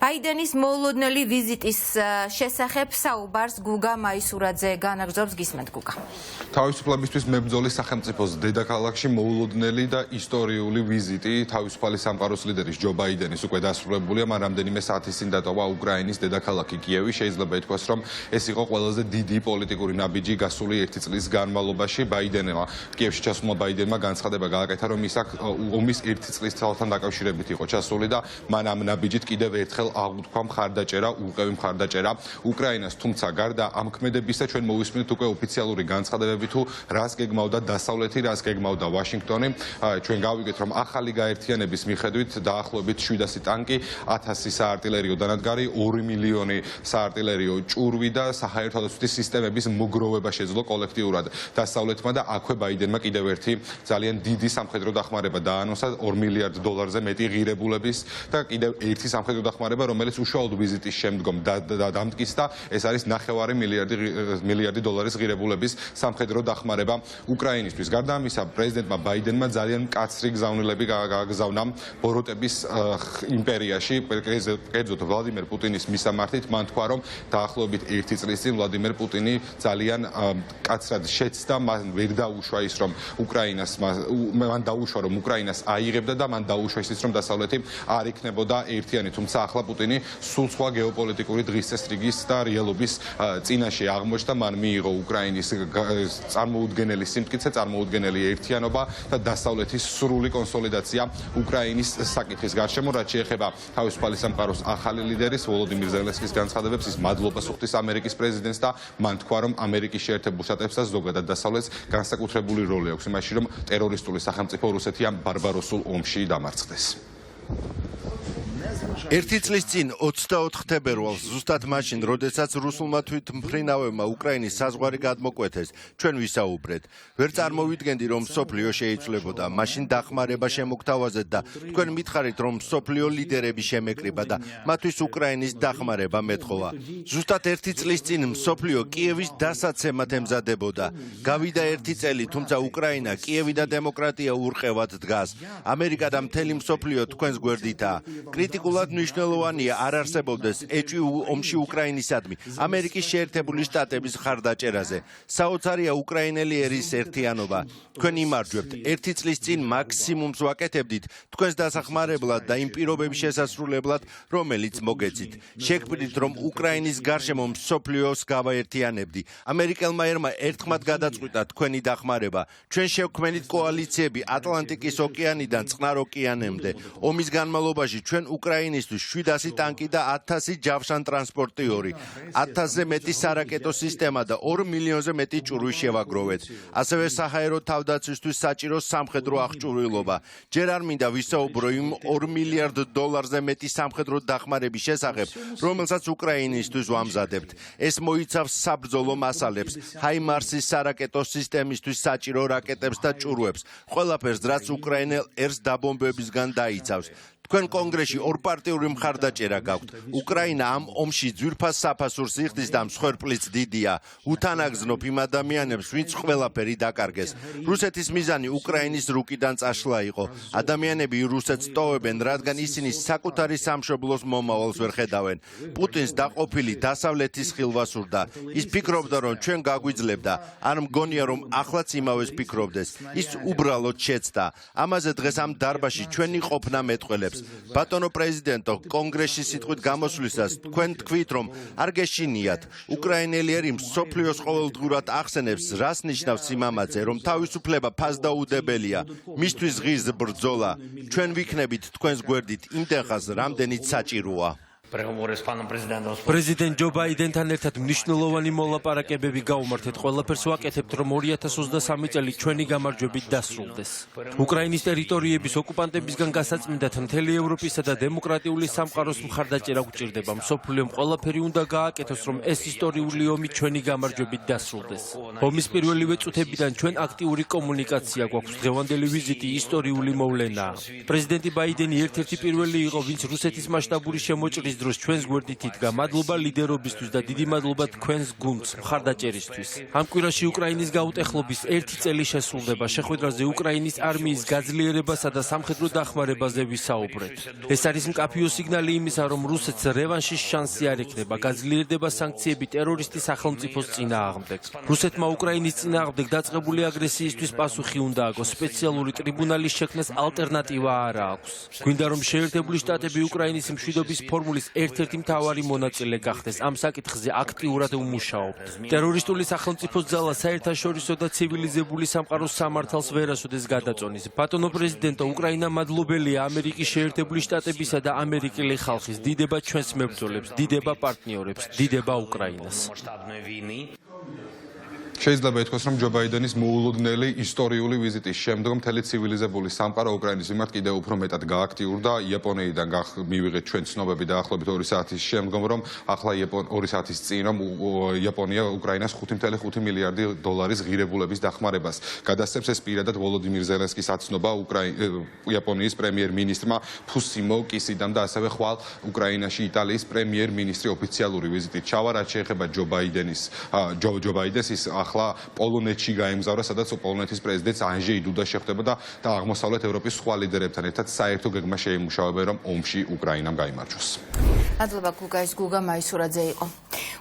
ბაიდენის მოულოდნელი ვიზიტის შესახებ საუბარს გუგა მაისურაძე განაგრძობს. გისმენთ გუგა. თავისუფლებისთვის მებრძოლი სახელმწიფოს დედაქალაქში მოულოდნელი და ისტორიული ვიზიტი თავისუფალი სამყაროს ლიდერის ჯო ბაიდენის უკვე დასრულებულია. მან რამდენიმე საათის წინ დატოვა უკრაინის დედაქალაქი კიევი. შეიძლება ითქვას, რომ ეს იყო ყველაზე დიდი პოლიტიკური ნაბიჯი გასული 1 წლის განმავლობაში. ბაიდენმა კიევში ჩასულმა ბაიდენმა განცხადება გააკეთა, რომ ის აქ ომის 1 წლის თვალთან დაკავშირებით იყო ჩასული და მან ამ ნაბიჯით კიდევ ერთხელ აღუთქვა მხარდაჭერა, ურყევი მხარდაჭერა უკრაინას. თუმცა გარდა ამ ქმედებისა ჩვენ მოვისმინეთ უკვე ოფიციალური განცხადებები თუ რას გეგმავდა დასავლეთი, რას გეგმავდა ვაშინგტონი. ჩვენ გავიგეთ, რომ ახალი გაერთიანების მიხედვით დაახლოებით 700 ტანკი, 1000 საარტილერიო დანადგარი, 2 მილიონი საარტილერიო ჭურვი და საჰაერო თავდაცვითი სისტემების მოგროვება შეძლო კოლექტიურად დასავლეთმა და აქვე ბაიდენმა კიდევ ერთი ძალიან დიდი სამხედრო დახმარება დაანონსა, $2 მილიარდ მეტი ღირებულების და კიდევ ერთი სამხედრო დახმარება, რომელიც უშუალოდ ვიზიტის შემდგომ დამტკიცდა. ეს არის $9 მილიარდი ღირებულების სამხედრო დახმარება უკრაინისთვის. გარდა ამისა, პრეზიდენტმა ბაიდენმა ძალიან მკაცრი გზავნილები გააგზავნა ბოროტების იმპერიაში. კერძოდ ვლადიმერ პუტინის მისამართით მან თქვა, რომ დაახლოებით 1 წლის წინ ვლადიმერ პუტინი ძალიან მკაცრად შეცდა, მან ვერ დაუშვა ის, რომ მან დაუშვა, რომ უკრაინას აიღებდა და მან დაუშვა ის, რომ დასავლეთი არ იქნებოდა ერთიანი. თუმცა ახლა პუტინი სულ სხვა გეოპოლიტიკური დღისწესრიგის და რეალობის წინაშე აღმოჩნდა. მან მიიღო უკრაინის წარმოუდგენელი სიმტკიცე, წარმოუდგენელი ერთიანობა და დასავლეთის სრული კონსოლიდაცია უკრაინის საკითხის გარშემო. რაც შეეხება თავისუფალი სამყაროს ახალი ლიდერის ვოლოდიმირ ზელენსკის განცხადებებს, ის მადლობას უხდის ამერიკის პრეზიდენტს და მან თქვა, რომ ამერიკის შეერთებულ შტატებს და ზოგადად დასავლეთს განსაკუთრებული როლი აქვს იმაში, რომ ტერორისტული სახელმწიფო რუსეთი ამ ბარბაროსულ ომში დამარცხდეს. 1 წლის წინ 24 თებერვალს, ზუსტად მაშინ, როდესაც რუსულმა თვითმფრინავებმა უკრაინის საზღვარი გადმოკვეთეს, ჩვენ ვისაუბრეთ. ვერ წარმოვიდგენდი, რომ მსოფლიო შეიცვლებოდა, მაშინ დახმარება შემოგთავაზეთ და თქვენ მითხარით, რომ მსოფლიო ლიდერები შემეკრიბა და მათთვის უკრაინის დახმარება მეთხოვა. ზუსტად 1 წლის წინ მსოფლიო კიევის დასაცემად ემზადებოდა. გავიდა 1 წელი, თუმცა უკრაინა, კიევი და დემოკრატია ურყევად დგას. ამერიკა და მთელი მსოფლიო თქვენს გვერდითაა. კრიტიკულად მნიშვნელოვანია არ არსებობდეს ეჭვი ომში უკრაინისადმი ამერიკის შეერთებული შტატების ხარდაჭერაზე. საოცარია უკრაინელი ერის ერთიანობა. თქვენ იმარჯვებთ. 1 წლის წინ მაქსიმუმს ვაკეთებდით თქვენს დასახმარებლად და იმ პირობების შესასრულებლად, რომელიც მოგეცით. შეგპირდით, რომ უკრაინის გარშემო მსოფლიოს გავაერთიანებდი. ამერიკელმა ერმა ერთხმად გადაწყვიტა თქვენი დახმარება. ჩვენ შევქმნით კოალიციები ატლანტიკის ოკეანიდან წყნარ ოკეანემდე. ომის განმავლობაში ჩვენ უკრაინისთვის 700 ტანკი და 1000 ჯავშან ტრანსპორტიორი, 1000-ზე მეტი სარაკეტო სისტემა და 2 მილიონზე მეტი ჭურვი შევაგროვეთ. ასევე საჰაერო თავდაცვისთვის საჭირო სამხედრო აღჭურვილობა. ჯერ არ მინდა ვისაუბრო იმ $2 მილიარდ-ზე მეტი სამხედრო დახმარების შესახებ, რომელსაც უკრაინისთვის ვამზადებთ. ეს მოიცავს საბრძოლო მასალებს, ჰაიმარსის სარაკეტო სისტემისთვის საჭირო რაკეტებს და ჭურვებს, ყველაფერს, რაც უკრაინელ ერს დაბომბებისგან დაიცავს. თქვენ კონგრესში ორპარტიული მხარდაჭერა გაქვთ. უკრაინა ამ ომში ძვირფას საფასურს იხდის და მსხვერპლიც დიდია. უთანაგზნობ იმ ადამიანებს, ვინც ყველაფერი დაკარგეს. რუსეთის მიზანი უკრაინის რუკიდან წაშლა იყო. ადამიანები რუსეთს ტოვებენ, რადგან ისინი საკუთარი სამშობლოს მომავალს ვერ ხედავენ. პუტინს დაყოფილი დასავლეთის ხილვა სურდა. ის ფიქრობდა, რომ ჩვენ გაგვიძლებდა. არ მგონია, რომ ახლაც იმავეს ფიქრობდეს. ის უბრალოდ შეცდა. ამაზე დღეს ამ დარბაზში ჩვენი ყოფნა მეტყველებს. ბატონო პრეზიდენტო, კონგრესში სიტყვით გამოსვლისას თქვენ თქვით, რომ არ გეშინიათ. უკრაინელი ერი მსოფლიოს ყოველდღურად ახსენებს, რას ნიშნავს სიმამაცე, რომ თავისუფლება ფასდაუდებელია. მისთვის ღირს ბრძოლა. ჩვენ ვიქნებით თქვენს გვერდით იმდენხანს, რამდენიც საჭიროა. პრეზიდენტ ჯო ბაიდენთან ერთად მნიშვნელოვანი მოლაპარაკებები გაუმართეთ. ყველაფერს ვაკეთებთ, რომ 2023 წელი ჩვენი გამარჯვებით დასრულდეს. უკრაინის ტერიტორიების ოკუპანტებისგან გასაწმიდად მთელი ევროპისა და დემოკრატიული სამყაროს მხარდაჭერა გვჭირდება. მსოფლიომ ყველაფერი უნდა გააკეთოს, რომ ეს ისტორიული ომი ჩვენი გამარჯვებით დასრულდეს. ომის პირველივე წუთებიდან ჩვენ აქტიური კომუნიკაცია გვაქვს. დღევანდელი ვიზიტი ისტორიული მოვლენაა. პრეზიდენტი ბაიდენი ერთ-ერთი პირველი იყო, ვინც რუსეთის მასშტაბური შემოჭრის დროს ჩვენს გვერდით იდგა. მადლობა ლიდერობისთვის და დიდი მადლობა თქვენს გუნდს მხარდაჭერისთვის. ამ კვირაში უკრაინის გაუტეხლობის 1 წელი შესრულდება. შეხვედრაზე უკრაინის არმიის გაძლიერებასა და სამხედრო დახმარებაზე ვისაუბრეთ. ეს არის მკაფიო სიგნალი იმისა, რომ რუსეთს რევანშის შანსი არ ექნება. გაძლიერდება სანქციები ტერორისტის სახელმწიფოს წინააღმდეგ. რუსეთმა უკრაინის წინააღმდეგ დაწყებული აგრესიისთვის პასუხი უნდა აგოს. სპეციალური ტრიბუნალის შექმნას ალტერნატივა არ აქვს. გვინდა რომ შეერთებული შტატები უკრაინის მშვიდობის ფორმულის ერთ-ერთი მთავარი მონაწილე გახდეს. ამ საკითხზე აქტიურად უმუშაობთ. ტერორისტული სახელმწიფოს ძალა საერთაშორისო და ცივილიზებული სამყაროს სამართალს ვერასოდეს გადაწონის. ბატონო პრეზიდენტო, უკრაინა მადლობელია ამერიკის შეერთებული შტატებისა და ამერიკელი ხალხის. დიდება ჩვენს მებრძოლებს, დიდება პარტნიორებს, დიდება უკრაინას. შეიძლება ითქვას, რომ ჯო ბაიდენის მოულოდნელი ისტორიული ვიზიტის შემდგომ მთელი ცივილიზებული სამყარო უკრაინის მიმართ კიდევ უფრო მეტად გააქტიურდა. იაპონიიდან მივიღეთ ჩვენ ცნობები დაახლოებით 2 საათის შემდგომ, რომ ახლა 2 საათის წინ რომ იაპონია უკრაინას 5.5 მილიარდი დოლარის ღირებულების დახმარებას გადასცემს. ეს პირადად ვოლოდიმირ ზელენსკის აცნობა იაპონიის პრემიერ-მინისტრმა ფუსიმო კისიდამ და ასევე ხვალ უკრაინაში იტალიის პრემიერ-მინისტრი ოფიციალური ვიზიტით ჩავა. რაც შეეხება ჯო ბაიდენს ის ახლა პოლონეთში გაემგზავრა, სადაც პოლონეთის პრეზიდენტს ანჟეი დუდა შეხვდება და აღმოსავლეთ ევროპის სხვა ლიდერებთან ერთად საერთო გეგმა შეიმუშავებენ, რომ ომში უკრაინამ გაიმარჯვოს. მადლობა გუგაის გუგა მაისურაძე იყო.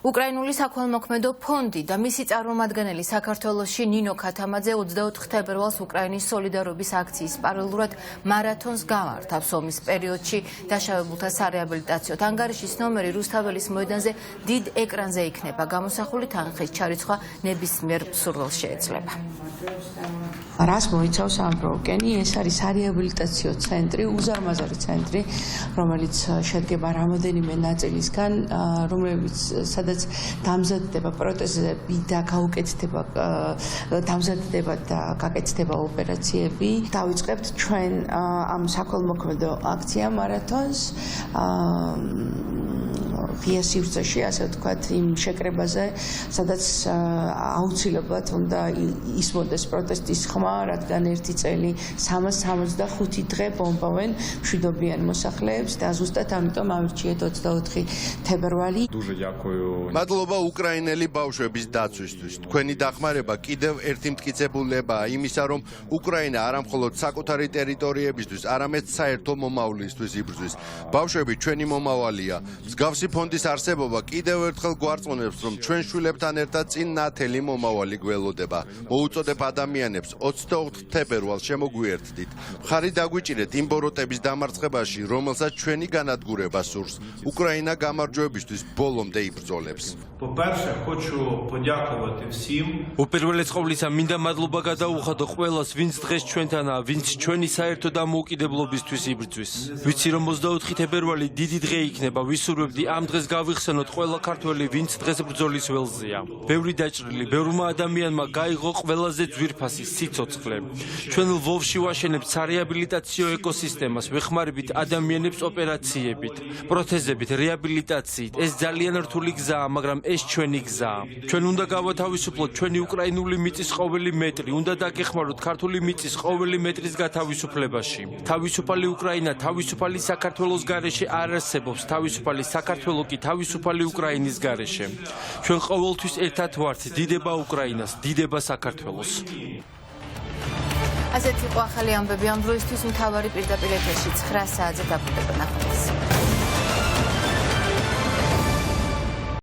უკრაინული საქველმოქმედო ფონდი და მისი წარმომადგენელი საქართველოში ნინო ქათამაძე 24 თებერვალს უკრაინის სოლიდარობის აქციის პარალელურად მარათონს გამართავს. ომის პერიოდში დაშავებულთა სარეაბილიტაციო ანგარიშის ნომერი რუსთაველის მოედანზე დიდ ეკრანზე იქნება გამოსახული. თანხის ჩარიცხვა ნებისმიერ მსურველს შეეძლება. რას მოიცავს ამ პროექტი? ეს არის სარეაბილიტაციო ცენტრი, უზარმაზარი ცენტრი, რომელიც შედგება რამოდენიმე ნაწილისგან, რომლებიც სადაც დამზადდება პროტეზები და დამზადდება და გაკეთდება ოპერაციები. დავიწყებთ ჩვენ ამ საქველმოქმედო აქცია მარათონს ღია სივრცეში, ასე ვთქვათ, იმ შეკრებაზე, სადაც აუცილებლად უნდა ისმოდეს პროტესტის ხმა, რადგან 1 წელი 365 დღე ბომბავენ მშვიდობიან მოსახლეებს და ზუსტად ამიტომ ავირჩიეთ 24 თებერვალი. მადლობა უკრაინელი ბავშვების დაცვისთვის. თქვენი დახმარება კიდევ ერთი მტკიცებულებაა იმისა, რომ უკრაინა არა მხოლოდ საკუთარი ტერიტორიებისთვის, არამედ საერთო მომავლისთვის იბრძვის. ბავშვები ჩვენი მომავალია. მსგავსი ფონდის არსებობა კიდევ ერთხელ გვარწმუნებს, რომ ჩვენ შვილებთან ერთად წინ ნათელი მომავალი გველოდება. მოუწოდებ ადამიანებს 24 თებერვალს შემოგვიერთდით. მხარი დაგვიჭირეთ იმ ბოროტების დამარცხებაში, რომელსაც ჩვენი განადგურება სურს. უკრაინა გამარჯვებისთვის ბოლომდე იბრძოლებს. უპირველეს ყოვლისა მინდა მადლობა გადაუხადო ყველას, ვინც დღეს ჩვენთანაა, ვინც ჩვენი საერთო დამოუკიდებლობისთვის იბრძვის. ვიცი რომ 24 თებერვალი დიდი დღე იქნება. ვისურვებდი ამ დღეს გავიხსენოთ ყველა ქართველი, ვინც დღეს ბრძოლის ველზეა. ბევრი დაჭრილი, ბევრმა ადამიანმა გაიღო ყველაზე ძვირფასი სიცოცხლე. ჩვენ ლვოვში ვაშენებთ სარეაბილიტაციო ეკოსისტემას, ვეხმარებით ადამიანებს ოპერაციებით, პროთეზებით, რეაბილიტაციით. ეს ძალიან რთული გზაა, მაგრამ ეს ჩვენი გზაა. ჩვენ უნდა გავათავისუფლოთ ჩვენი უკრაინული მიწის ყოველი მეტრი, უნდა დაგეხმაროთ ქართული მიწის ყოველი მეტრის გათავისუფლებაში. თავისუფალი უკრაინა, თავისუფალი საქართველოს გარეშე არ არსებობს, თავისუფალი საქართველო კი თავისუფალი უკრაინის გარეშე. ჩვენ ყოველთვის ერთად ვართ, დიდება უკრაინას, დიდება საქართველოს. ასეთი იყო ახალი ამბები ამ დროისთვის მთავარი პირდაპირ ეთერში 9 საათზე დაბრუნდება ნახევარს.